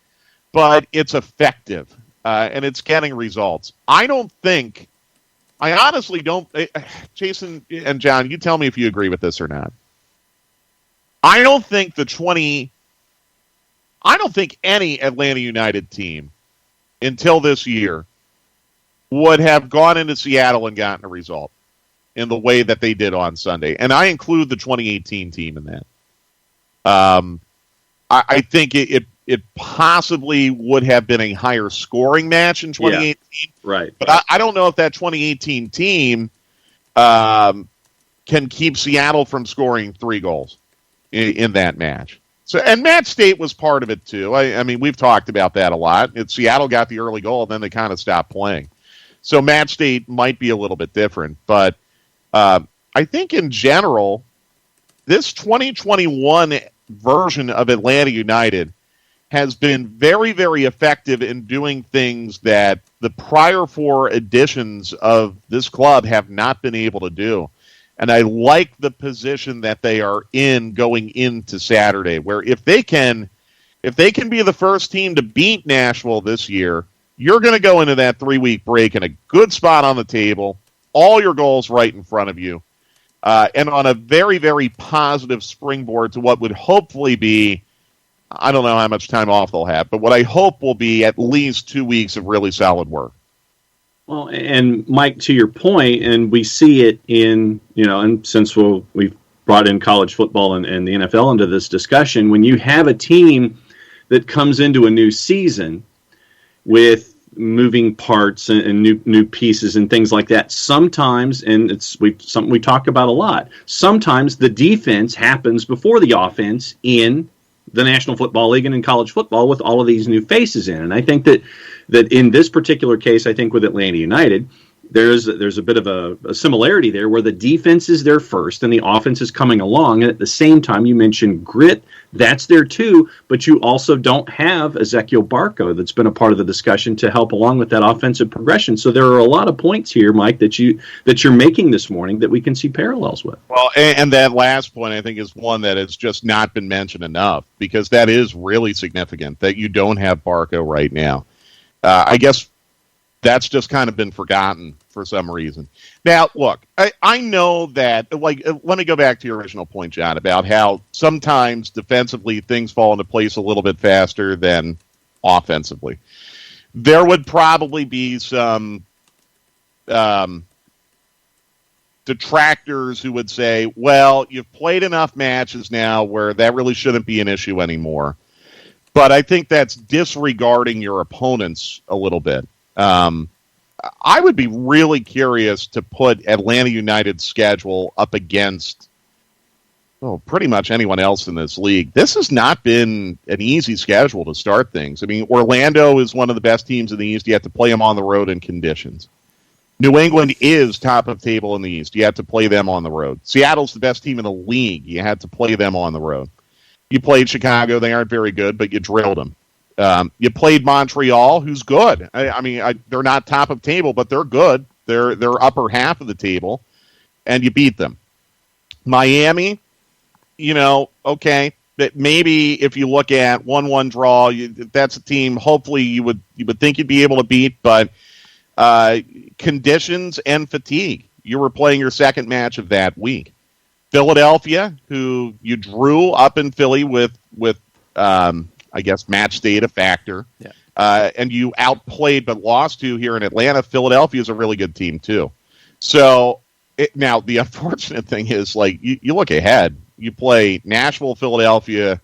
but it's effective, and it's getting results. I honestly don't. Jason and John, you tell me if you agree with this or not. I don't think any Atlanta United team until this year would have gone into Seattle and gotten a result in the way that they did on Sunday. And I include the 2018 team in that. I think it possibly would have been a higher scoring match in 2018. Yeah, right. But I don't know if that 2018 team can keep Seattle from scoring 3 goals in that match. So, and Matt State was part of it too. I mean, we've talked about that a lot. Seattle got the early goal, and then they kind of stopped playing. So Matt State might be a little bit different. But I think in general, this 2021 version of Atlanta United has been very, very effective in doing things that the prior 4 editions of this club have not been able to do. And I like the position that they are in going into Saturday, where if they can be the first team to beat Nashville this year, you're going to go into that 3-week break in a good spot on the table, all your goals right in front of you, and on a very, very positive springboard to what would hopefully be, I don't know how much time off they'll have, but what I hope will be at least 2 weeks of really solid work. Well, and Mike, to your point, and we see it in, and since we've brought in college football and the NFL into this discussion, when you have a team that comes into a new season with moving parts and new pieces and things like that, sometimes, and it's something we talk about a lot, sometimes the defense happens before the offense in the National Football League and in college football with all of these new faces in. And I think that in this particular case, I think with Atlanta United, there's a bit of a similarity there where the defense is there first and the offense is coming along. And at the same time, you mentioned grit. That's there too, but you also don't have Ezequiel Barco that's been a part of the discussion to help along with that offensive progression. So there are a lot of points here, Mike, that you're making this morning that we can see parallels with. Well, and that last point, I think, is one that has just not been mentioned enough, because that is really significant that you don't have Barco right now. I guess that's just kind of been forgotten for some reason. Now, look, I know that, let me go back to your original point, John, about how sometimes defensively things fall into place a little bit faster than offensively. There would probably be some detractors who would say, well, you've played enough matches now where that really shouldn't be an issue anymore. But I think that's disregarding your opponents a little bit. I would be really curious to put Atlanta United's schedule up against pretty much anyone else in this league. This has not been an easy schedule to start things. I mean, Orlando is one of the best teams in the East. You have to play them on the road in conditions. New England is top of table in the East. You have to play them on the road. Seattle's the best team in the league. You had to play them on the road. You played Chicago. They aren't very good, but you drilled them. You played Montreal, who's good. I mean, they're not top of table, but they're good. They're upper half of the table, and you beat them. Miami, okay, that maybe if you look at 1-1 draw, that's a team. Hopefully, you would think you'd be able to beat, but conditions and fatigue. You were playing your second match of that week. Philadelphia, who you drew up in Philly with I guess match day a factor, and you outplayed but lost to here in Atlanta. Philadelphia is a really good team too. So now the unfortunate thing is, you look ahead, you play Nashville, Philadelphia,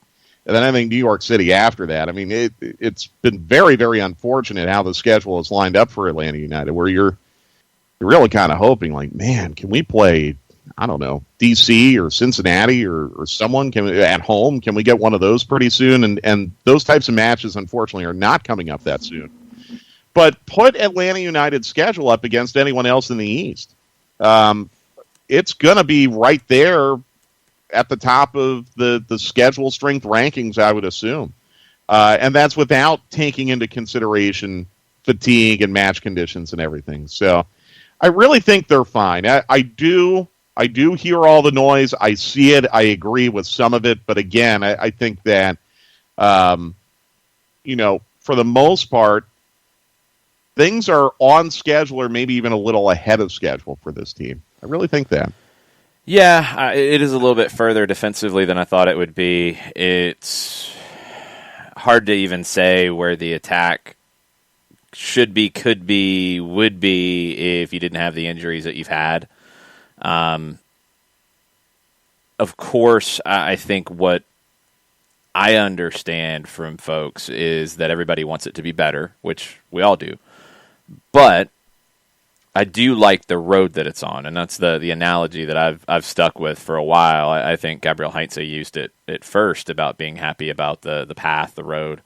And then I think New York City after that. I mean, it's been very, very unfortunate how the schedule is lined up for Atlanta United, where you're really kind of hoping, like, man, can we play, I don't know, D.C. or Cincinnati or someone at home? Can we get one of those pretty soon? And those types of matches, unfortunately, are not coming up that soon. But put Atlanta United's schedule up against anyone else in the East. It's going to be right there at the top of the schedule strength rankings, I would assume. And that's without taking into consideration fatigue and match conditions and everything. So I really think they're fine. I do hear all the noise. I see it. I agree with some of it. But again, I think that, for the most part, things are on schedule or maybe even a little ahead of schedule for this team. I really think that. Yeah, it is a little bit further defensively than I thought it would be. It's hard to even say where the attack should be, could be, would be if you didn't have the injuries that you've had. Of course, I think what I understand from folks is that everybody wants it to be better, which we all do. But I do like the road that it's on, and that's the analogy that I've stuck with for a while. I think Gabriel Heinze used it at first about being happy about the path, the road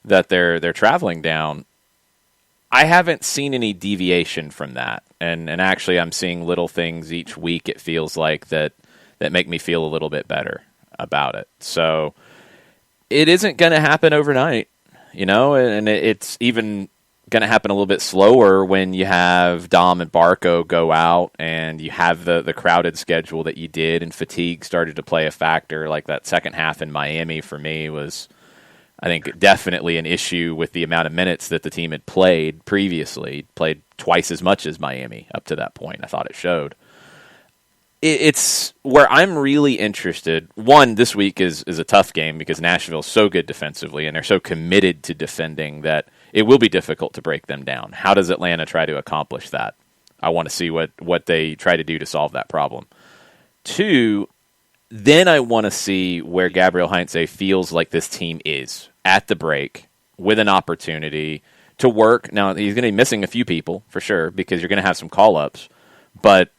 that they're traveling down. I haven't seen any deviation from that, and actually I'm seeing little things each week, it feels like, that make me feel a little bit better about it. So it isn't going to happen overnight, and it's even going to happen a little bit slower when you have Dom and Barco go out and you have the crowded schedule that you did, and fatigue started to play a factor. Like that second half in Miami for me was, I think, definitely an issue with the amount of minutes that the team had played previously. Played twice as much as Miami up to that point. I thought it showed. It's where I'm really interested. One, this week is a tough game because Nashville's so good defensively and they're so committed to defending that it will be difficult to break them down. How does Atlanta try to accomplish that? I want to see what they try to do to solve that problem. Two, then I want to see where Gabriel Heinze feels like this team is at the break with an opportunity to work. Now, he's going to be missing a few people for sure because you're going to have some call-ups, but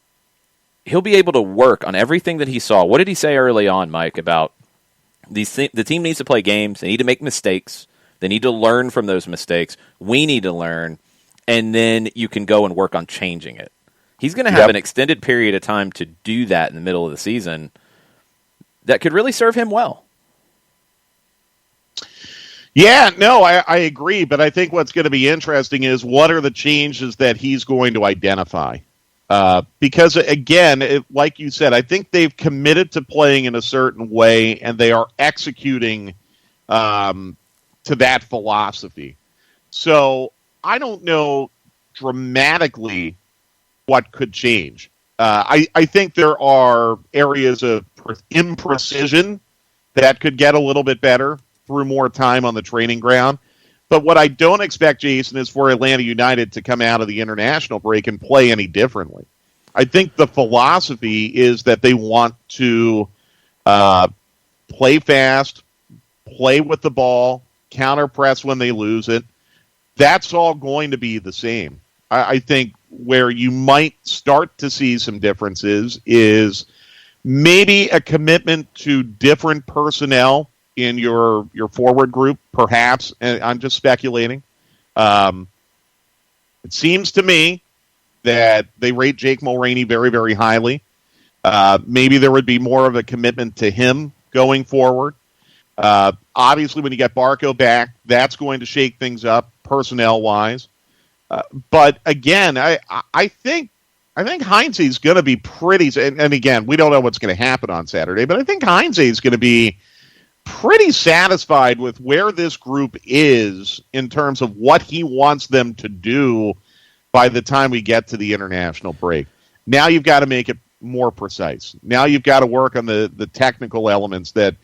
he'll be able to work on everything that he saw. What did he say early on, Mike, about the team needs to play games, they need to make mistakes, they need to learn from those mistakes, we need to learn, and then you can go and work on changing it. He's going to have an extended period of time to do that in the middle of the season that could really serve him well. Yeah, no, I agree, but I think what's going to be interesting is what are the changes that he's going to identify. Because, again, like you said, I think they've committed to playing in a certain way, and they are executing to that philosophy. So I don't know dramatically what could change. I think there are areas of imprecision that could get a little bit better through more time on the training ground. But what I don't expect, Jason, is for Atlanta United to come out of the international break and play any differently. I think the philosophy is that they want to play fast, play with the ball, counter press when they lose it. That's all going to be the same. I think where you might start to see some differences is maybe a commitment to different personnel in your forward group, perhaps, and I'm just speculating. It seems to me that they rate Jake Mulroney very, very highly. Maybe there would be more of a commitment to him going forward. Obviously, when you get Barco back, that's going to shake things up personnel-wise. But again, I think Heinze is going to be pretty. And again, we don't know what's going to happen on Saturday, but I think Heinze is going to be pretty satisfied with where this group is in terms of what he wants them to do by the time we get to the international break. Now you've got to make it more precise. Now you've got to work on the technical elements that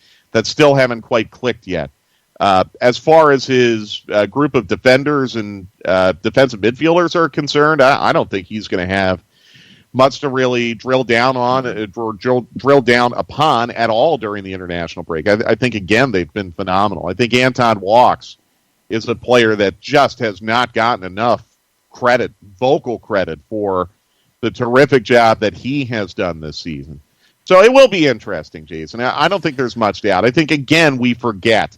still haven't quite clicked yet. As far as his group of defenders and defensive midfielders are concerned, I don't think he's going to have much to really drill down on or drill down upon at all during the international break. I think, again, they've been phenomenal. I think Anton Walks is a player that just has not gotten enough credit, vocal credit, for the terrific job that he has done this season. So it will be interesting, Jason. I don't think there's much doubt. I think, again, we forget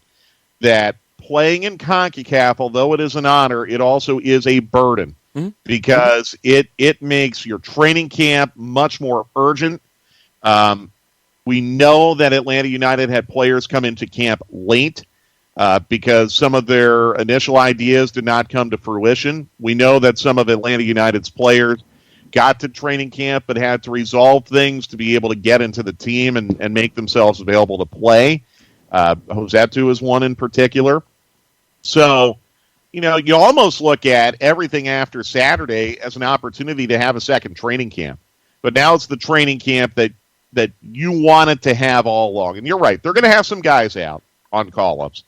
that playing in CONCACAF, although it is an honor, it also is a burden because it makes your training camp much more urgent. We know that Atlanta United had players come into camp late because some of their initial ideas did not come to fruition. We know that some of Atlanta United's players got to training camp but had to resolve things to be able to get into the team and make themselves available to play. Josetu is one in particular. So, you almost look at everything after Saturday as an opportunity to have a second training camp. But now it's the training camp that you wanted to have all along. And you're right, they're going to have some guys out on call-ups.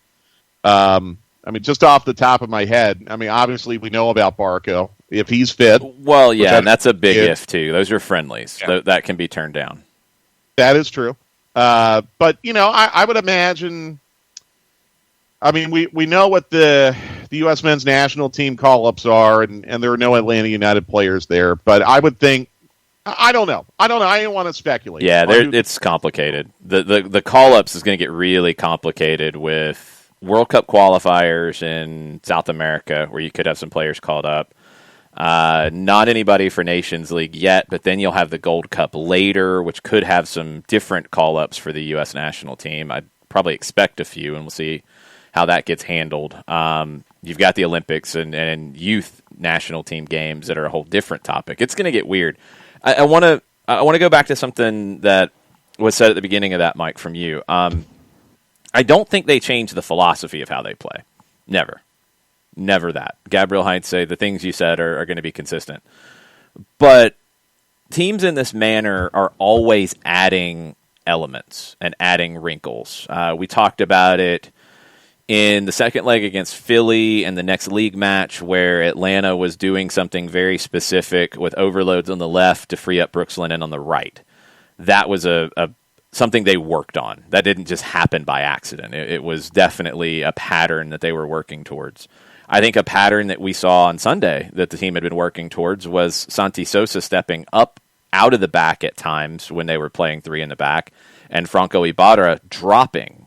Just off the top of my head, obviously we know about Barco, if he's fit. Well, yeah, and that's a big if, too. Those are friendlies. Yeah. That can be turned down. That is true. But, I would imagine, we know what the U.S. men's national team call-ups are, and there are no Atlanta United players there. But I would think, I don't know. I don't want to speculate. Yeah, it's complicated. The call-ups is going to get really complicated with World Cup qualifiers in South America, where you could have some players called up. Not anybody for Nations League yet, but then you'll have the Gold Cup later, which could have some different call-ups for the U.S. national team. I'd probably expect a few, and we'll see how that gets handled. You've got the Olympics and youth national team games that are a whole different topic. It's going to get weird. I want to go back to something that was said at the beginning of that, Mike, from you. I don't think they changed the philosophy of how they play. Never that. Gabriel Heinze say the things you said are going to be consistent. But teams in this manner are always adding elements and adding wrinkles. We talked about it in the second leg against Philly and the next league match where Atlanta was doing something very specific with overloads on the left to free up Brooks Lennon on the right. That was something they worked on. That didn't just happen by accident. It was definitely a pattern that they were working towards. I think a pattern that we saw on Sunday that the team had been working towards was Santi Sosa stepping up out of the back at times when they were playing three in the back, and Franco Ibarra dropping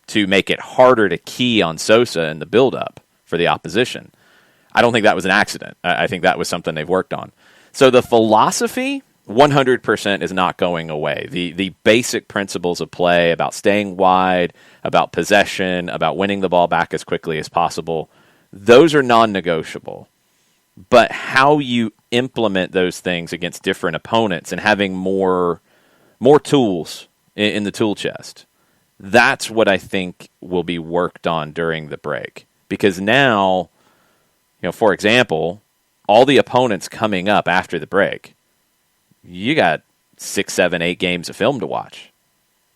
to make it harder to key on Sosa in the build-up for the opposition. I don't think that was an accident. I think that was something they've worked on. So the philosophy 100% is not going away. The basic principles of play about staying wide, about possession, about winning the ball back as quickly as possible, those are non-negotiable. But how you implement those things against different opponents and having more tools in the tool chest, that's what I think will be worked on during the break. Because now, for example, all the opponents coming up after the break, you got 6, 7, 8 games of film to watch.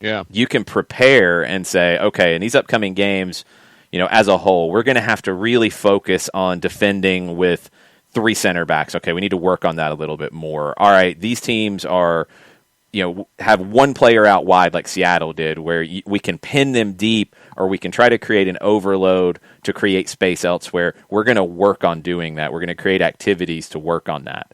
Yeah. You can prepare and say, okay, in these upcoming games, as a whole, we're going to have to really focus on defending with 3 center backs. Okay, we need to work on that a little bit more. All right, these teams are, have one player out wide like Seattle did, where we can pin them deep, or we can try to create an overload to create space elsewhere. We're going to work on doing that. We're going to create activities to work on that.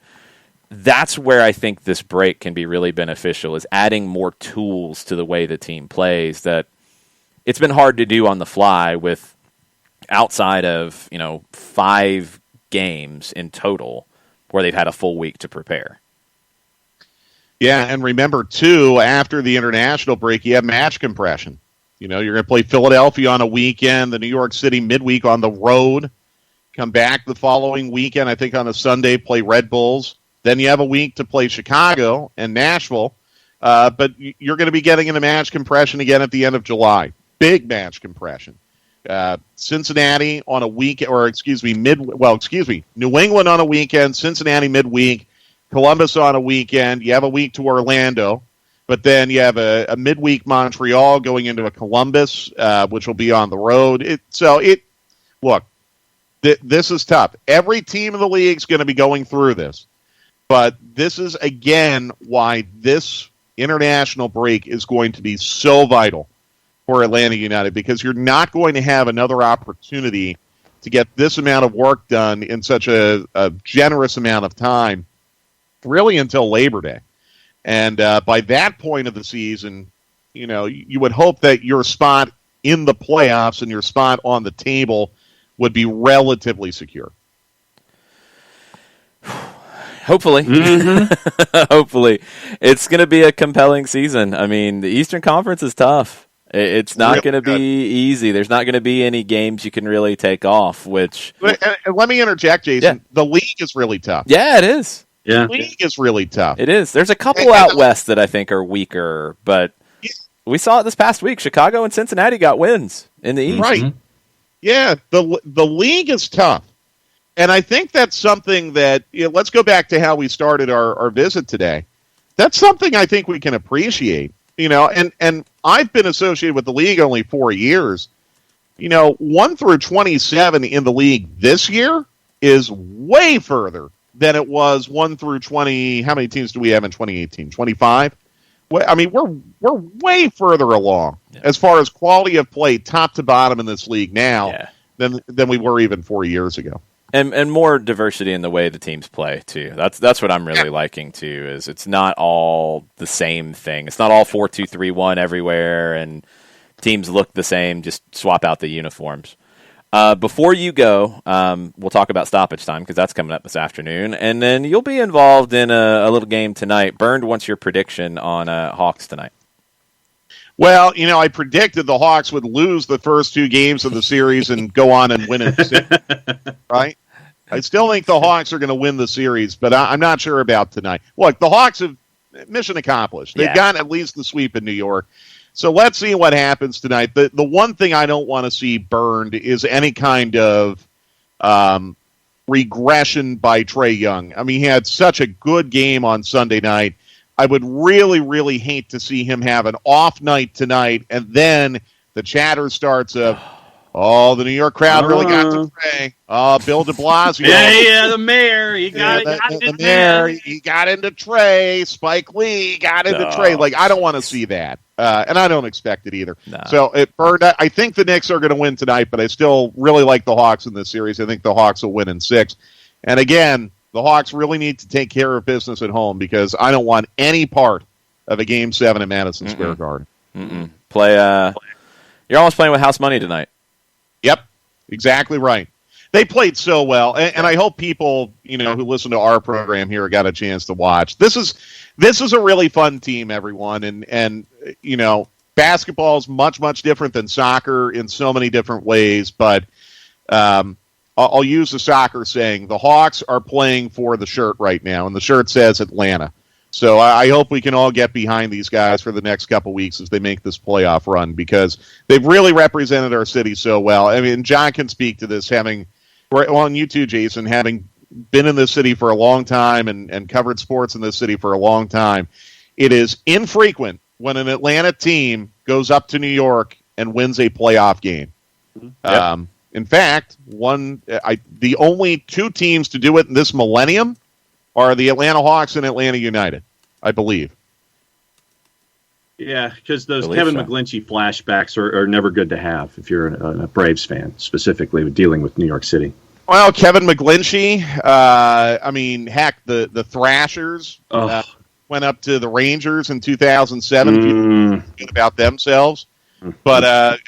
That's where I think this break can be really beneficial, is adding more tools to the way the team plays that it's been hard to do on the fly with outside of, 5 games in total where they've had a full week to prepare. Yeah, and remember, too, after the international break, you have match compression. You're going to play Philadelphia on a weekend, the New York City midweek on the road, come back the following weekend, I think on a Sunday, play Red Bulls. Then you have a week to play Chicago and Nashville, but you're going to be getting into match compression again at the end of July. Big match compression. Cincinnati on a week, New England on a weekend, Cincinnati midweek, Columbus on a weekend. You have a week to Orlando, but then you have a midweek Montreal going into a Columbus, which will be on the road. Look, this is tough. Every team in the league is going to be going through this. But this is, again, why this international break is going to be so vital for Atlanta United, because you're not going to have another opportunity to get this amount of work done in such a generous amount of time, really until Labor Day. And by that point of the season, you would hope that your spot in the playoffs and your spot on the table would be relatively secure. Hopefully. Hopefully. It's going to be a compelling season. I mean, the Eastern Conference is tough. It's not Really going to be easy. There's not going to be any games you can really take off, which... And let me interject, Jason. Yeah. The league is really tough. Yeah, it is. Yeah. The league is really tough. It is. There's a couple out west that I think are weaker, but we saw it this past week. Chicago and Cincinnati got wins in the East. Right. Yeah, the league is tough. And I think that's something that, let's go back to how we started our visit today. That's something I think we can appreciate. And I've been associated with the league only 4 years. 1 through 27 in the league this year is way further than it was 1 through 20. How many teams do we have in 2018? 25? I mean, we're way further along as far as quality of play, top to bottom in this league now than we were even 4 years ago. And more diversity in the way the teams play too. That's what I'm really liking too. Is it's not all the same thing. It's not all 4-2-3-1 everywhere, and teams look the same. Just swap out the uniforms. Before you go, we'll talk about stoppage time because that's coming up this afternoon, and then you'll be involved in a little game tonight. Burned, what's your prediction on Hawks tonight? Well, I predicted the Hawks would lose the first 2 games of the series and go on and win it, right? I still think the Hawks are going to win the series, but I'm not sure about tonight. Look, the Hawks have mission accomplished. They've gotten at least the sweep in New York. So let's see what happens tonight. The one thing I don't want to see burned is any kind of regression by Trae Young. I mean, he had such a good game on Sunday night. I would really, really hate to see him have an off night tonight, and then the chatter starts of, the New York crowd really got to Trae. Bill de Blasio. Yeah, the mayor. He got the mayor. He got into Trae. Spike Lee got into Trae. Like, I don't want to see that. And I don't expect it either. No. So it burned. I think the Knicks are going to win tonight, but I still really like the Hawks in this series. I think the Hawks will win in 6. And again, the Hawks really need to take care of business at home because I don't want any part of a Game 7 at Madison Square Garden. You're almost playing with house money tonight. Yep, exactly right. They played so well, and I hope people, who listen to our program here got a chance to watch. This is a really fun team, everyone, and basketball is much, much different than soccer in so many different ways, but I'll use the soccer saying, the Hawks are playing for the shirt right now, and the shirt says Atlanta. So I hope we can all get behind these guys for the next couple weeks as they make this playoff run because they've really represented our city so well. I mean, John can speak to this, and you too, Jason, having been in this city for a long time and covered sports in this city for a long time. It is infrequent when an Atlanta team goes up to New York and wins a playoff game. Yep. In fact, the only 2 teams to do it in this millennium are the Atlanta Hawks and Atlanta United, I believe. Yeah, because those Kevin McGlinchey flashbacks are never good to have if you're a Braves fan, specifically dealing with New York City. Well, Kevin McGlinchey, the Thrashers went up to the Rangers in 2007 about themselves. But,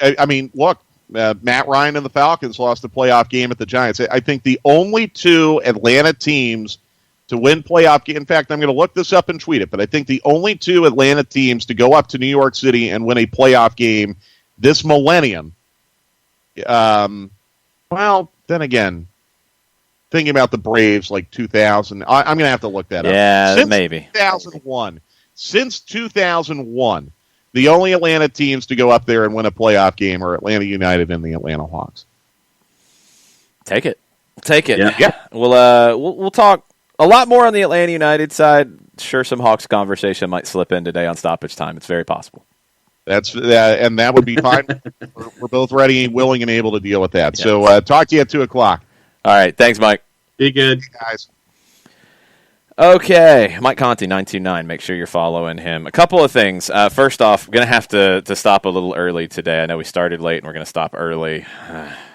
look, Matt Ryan and the Falcons lost a playoff game at the Giants. I think the only 2 Atlanta teams to win playoff game. In fact, I'm going to look this up and tweet it, but I think the only 2 Atlanta teams to go up to New York City and win a playoff game this millennium. Then again, thinking about the Braves like 2000, I'm going to have to look that up. Yeah, maybe. 2001. Since 2001, the only Atlanta teams to go up there and win a playoff game are Atlanta United and the Atlanta Hawks. Take it. Yeah. We'll talk a lot more on the Atlanta United side. Sure, some Hawks conversation might slip in today on stoppage time. It's very possible. And that would be fine. We're both ready, willing, and able to deal with that. Yeah. So talk to you at 2:00. All right. Thanks, Mike. Be good. Hey, guys. Okay, Mike Conti 929. Make sure you're following him. A couple of things. First off, we're gonna have to stop a little early today. I know we started late and we're gonna stop early.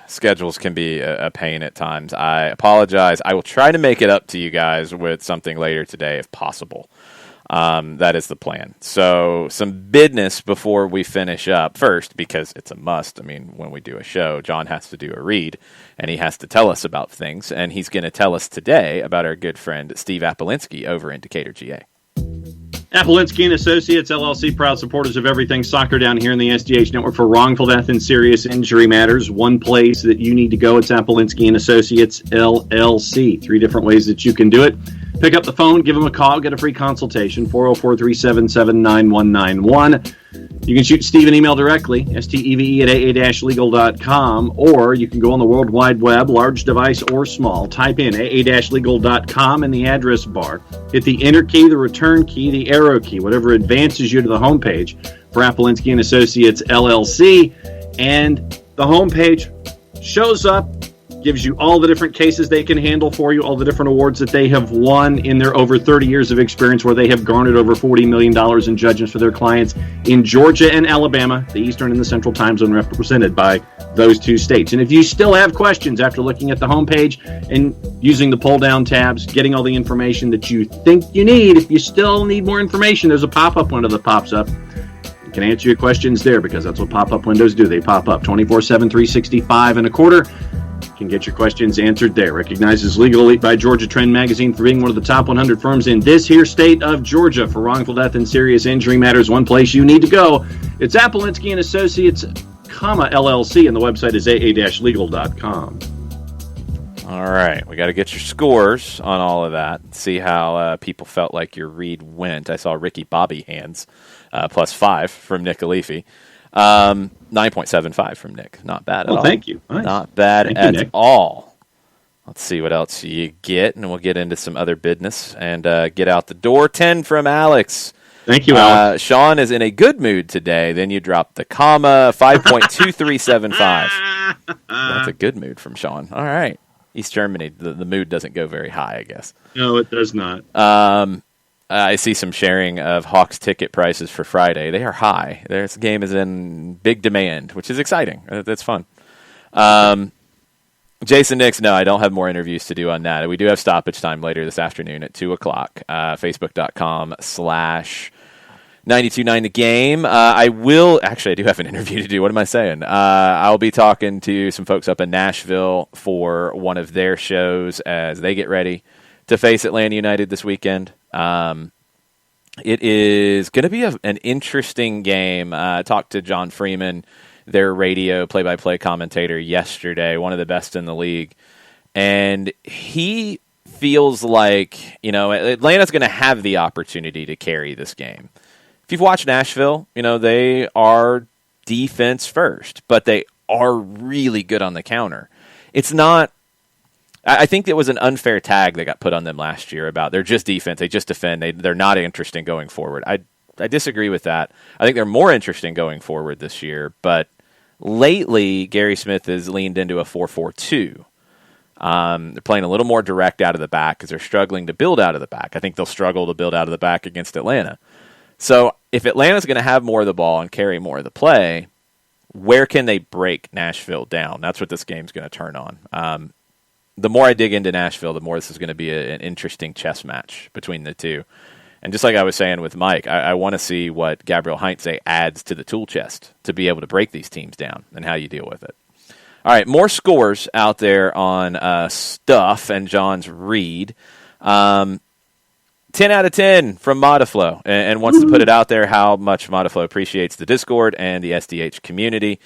Schedules can be a pain at times. I apologize. I will try to make it up to you guys with something later today if possible. That is the plan. So some business before we finish up. First, because it's a must. I mean, when we do a show, John has to do a read, and he has to tell us about things. And he's going to tell us today about our good friend Steve Apolinsky over in Decatur, GA. Apolinsky and Associates, LLC, proud supporters of everything soccer down here in the SDH network for wrongful death and serious injury matters. One place that you need to go, it's Apolinsky and Associates, LLC. 3 different ways that you can do it. Pick up the phone, give them a call, get a free consultation, 404-377-9191. You can shoot Steve an email directly, steve@aa-legal.com, or you can go on the World Wide Web, large device or small, type in aa-legal.com in the address bar. Hit the enter key, the return key, the arrow key, whatever advances you to the homepage for Apolinsky and Associates, LLC, and the homepage shows up, gives you all the different cases they can handle for you, all the different awards that they have won in their over 30 years of experience, where they have garnered over $40 million in judgments for their clients in Georgia and Alabama, the Eastern and the Central time zone represented by those 2 states. And if you still have questions after looking at the homepage and using the pull-down tabs, getting all the information that you think you need, if you still need more information, there's a pop-up window that pops up. You can answer your questions there, because that's what pop-up windows do. They pop up 24/7, 365 and a quarter. Can get your questions answered there. Recognized as Legal Elite by Georgia Trend Magazine for being one of the top 100 firms in this here state of Georgia for wrongful death and serious injury matters. One place you need to go. It's Apolinsky and Associates, LLC, and the website is aa-legal.com. All right, we got to get your scores on all of that. See how people felt like your read went. I saw Ricky Bobby hands +5 from Nick Alifi. 9.75 from Nick. Not bad at all. Thank you. Nice. Not bad Thank you, at all. Let's see what else you get, and we'll get into some other business and get out the door. 10 from Alex. Thank you, Alex. Sean is in a good mood today. Then you dropped the comma. 5.2375. That's a good mood from Sean. All right. East Germany, the mood doesn't go very high, I guess. No, it does not. I see some sharing of Hawks ticket prices for Friday. They are high. This game is in big demand, which is exciting. That's fun. Jason Nix, no, I don't have more interviews to do on that. We do have stoppage time later this afternoon at 2 o'clock. Facebook.com/929 the game. I do have an interview to do. What am I saying? I'll be talking to some folks up in Nashville for one of their shows as they get ready to face Atlanta United this weekend. It is going to be an interesting game. I talked to John Freeman, their radio play-by-play commentator, yesterday, one of the best in the league. And he feels like, Atlanta's going to have the opportunity to carry this game. If you've watched Nashville, they are defense first, but they are really good on the counter. It's not, I think it was an unfair tag that got put on them last year about they're just defense, they just defend, they're not interesting going forward. I disagree with that. I think they're more interesting going forward this year, but lately Gary Smith has leaned into a 4-4-2. They're playing a little more direct out of the back because they're struggling to build out of the back. I think they'll struggle to build out of the back against Atlanta. So if Atlanta's going to have more of the ball and carry more of the play, where can they break Nashville down? That's what this game's going to turn on. The more I dig into Nashville, the more this is going to be an interesting chess match between the two. And just like I was saying with Mike, I want to see what Gabriel Heinze adds to the tool chest to be able to break these teams down and how you deal with it. All right, more scores out there on Stuff and John's read. 10 out of 10 from Modiflow and wants to put it out there how much Modiflow appreciates the Discord and the SDH community.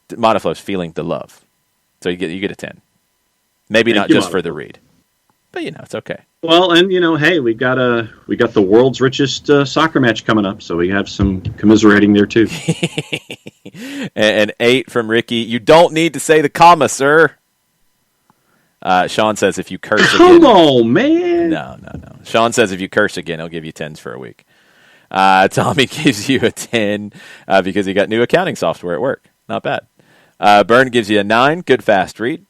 Modiflow's feeling the love. So you get a 10. Maybe not just for the read, but it's okay. Well, and hey, we got the world's richest soccer match coming up, so we have some commiserating there too. And 8 from Ricky. You don't need to say the comma, sir. Sean says if you curse again. Come on, man. No. Sean says if you curse again, he'll give you 10s for a week. Tommy gives you a 10 because he got new accounting software at work. Not bad. Byrne gives you a 9. Good fast read.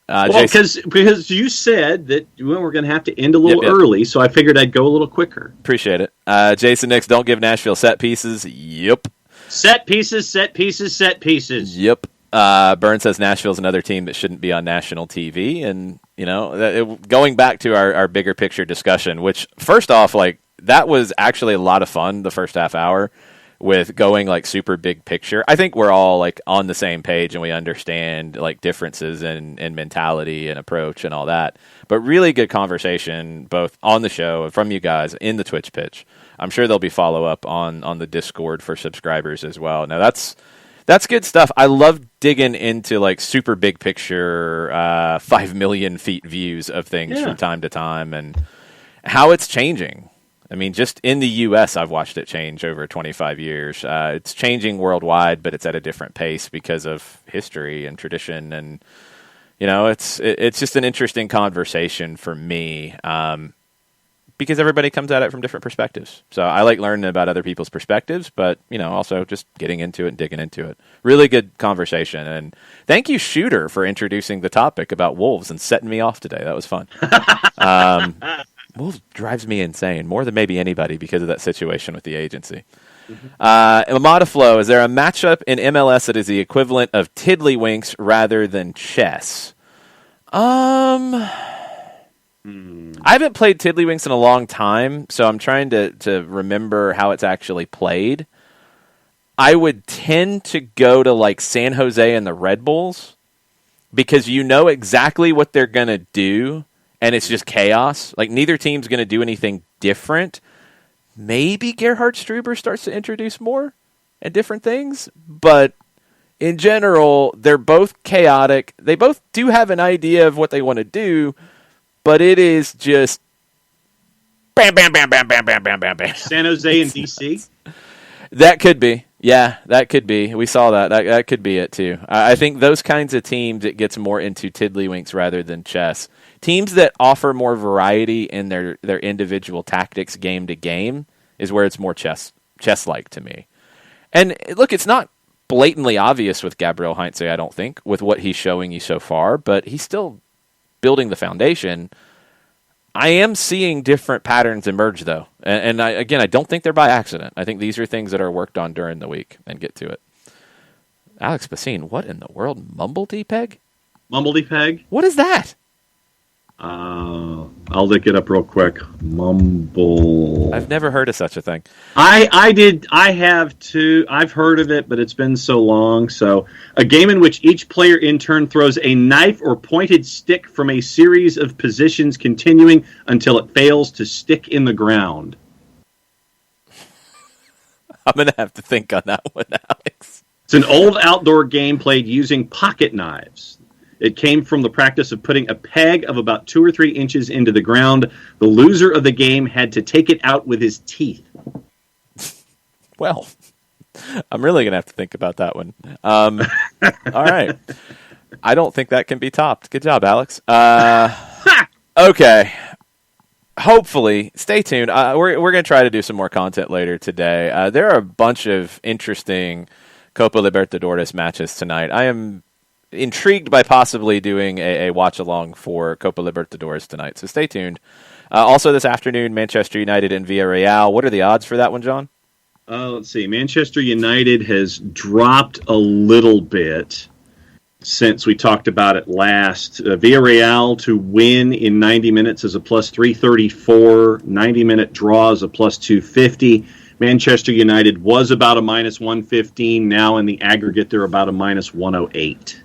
Well, because you said that we're going to have to end a little Yep. early, so I figured I'd go a little quicker. Appreciate it. Jason Nix, don't give Nashville set pieces. Yep. Set pieces, set pieces, set pieces. Yep. Burn says Nashville's another team that shouldn't be on national TV. And, going back to our bigger picture discussion, which, first off, like, that was actually a lot of fun the first half hour with going, like, super big picture. I think we're all, like, on the same page and we understand, like, differences in mentality and approach and all that. But really good conversation, both on the show and from you guys in the Twitch pitch. I'm sure there'll be follow-up on the Discord for subscribers as well. Now, that's good stuff. I love digging into, like, super big picture, 5 million feet views of things from time to time and how it's changing. I mean, just in the U.S., I've watched it change over 25 years. It's changing worldwide, but it's at a different pace because of history and tradition. And, it's just an interesting conversation for me because everybody comes at it from different perspectives. So I like learning about other people's perspectives, but, also just getting into it and digging into it. Really good conversation. And thank you, Shooter, for introducing the topic about wolves and setting me off today. That was fun. Wolves drives me insane, more than maybe anybody because of that situation with the agency. Amadaflow, is there a matchup in MLS that is the equivalent of tiddlywinks rather than chess? I haven't played tiddlywinks in a long time, so I'm trying to remember how it's actually played. I would tend to go to, like, San Jose and the Red Bulls because you know exactly what they're going to do. And it's just chaos. Like, neither team's going to do anything different. Maybe Gerhard Struber starts to introduce more and different things. But in general, they're both chaotic. They both do have an idea of what they want to do. But it is just bam, bam, bam, bam, bam, bam, bam, bam, bam. San Jose and DC? That could be. Yeah, that could be. We saw that. That could be it, too. I think those kinds of teams, it gets more into tiddlywinks rather than chess. Teams that offer more variety in their individual tactics game to game is where it's more chess-like to me. And look, it's not blatantly obvious with Gabriel Heinze, I don't think, with what he's showing you so far, but he's still building the foundation. I am seeing different patterns emerge, though. And I don't think they're by accident. I think these are things that are worked on during the week, and get to it. Alex Basine, what in the world? Mumbledy-peg? Mumbledy-peg? What is that? I'll look it up real quick. Mumble. I've never heard of such a thing. I have too. I've heard of it, but it's been so long. So, a game in which each player in turn throws a knife or pointed stick from a series of positions, continuing until it fails to stick in the ground. I'm going to have to think on that one, Alex. It's an old outdoor game played using pocket knives. It came from the practice of putting a peg of about 2 or 3 inches into the ground. The loser of the game had to take it out with his teeth. Well, I'm really going to have to think about that one. All right. I don't think that can be topped. Good job, Alex. Okay. Hopefully, stay tuned. We're going to try to do some more content later today. There are a bunch of interesting Copa Libertadores matches tonight. I am intrigued by possibly doing a watch-along for Copa Libertadores tonight, so stay tuned. Also this afternoon, Manchester United and Villarreal. What are the odds for that one, John? Let's see. Manchester United has dropped a little bit since we talked about it last. Villarreal to win in 90 minutes is a plus 334. 90-minute draw is a plus 250. Manchester United was about a minus 115. Now in the aggregate, they're about a minus 108.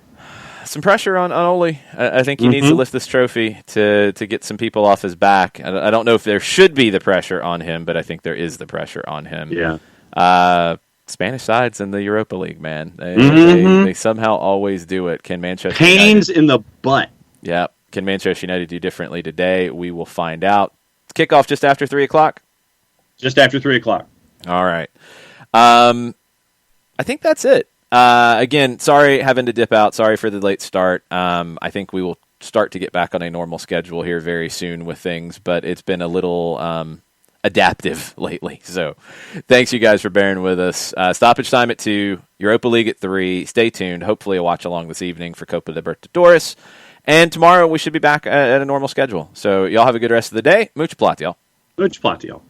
Some pressure on Ole. I think he needs to lift this trophy to get some people off his back. I don't know if there should be the pressure on him, but I think there is the pressure on him. Yeah. Spanish sides in the Europa League, man. They somehow always do it. Can Manchester Pains in the butt. Yeah. Can Manchester United do differently today? We will find out. Kickoff just after 3 o'clock? Just after 3 o'clock. All right. I think that's it. Again, sorry having to dip out. Sorry for the late start. I think we will start to get back on a normal schedule here very soon with things, but it's been a little adaptive lately. So thanks you guys for bearing with us. Stoppage time at 2, Europa League at 3. Stay tuned. Hopefully a watch along this evening for Copa Libertadores. And tomorrow we should be back at a normal schedule. So y'all have a good rest of the day. Much plot, y'all. Much plot, y'all.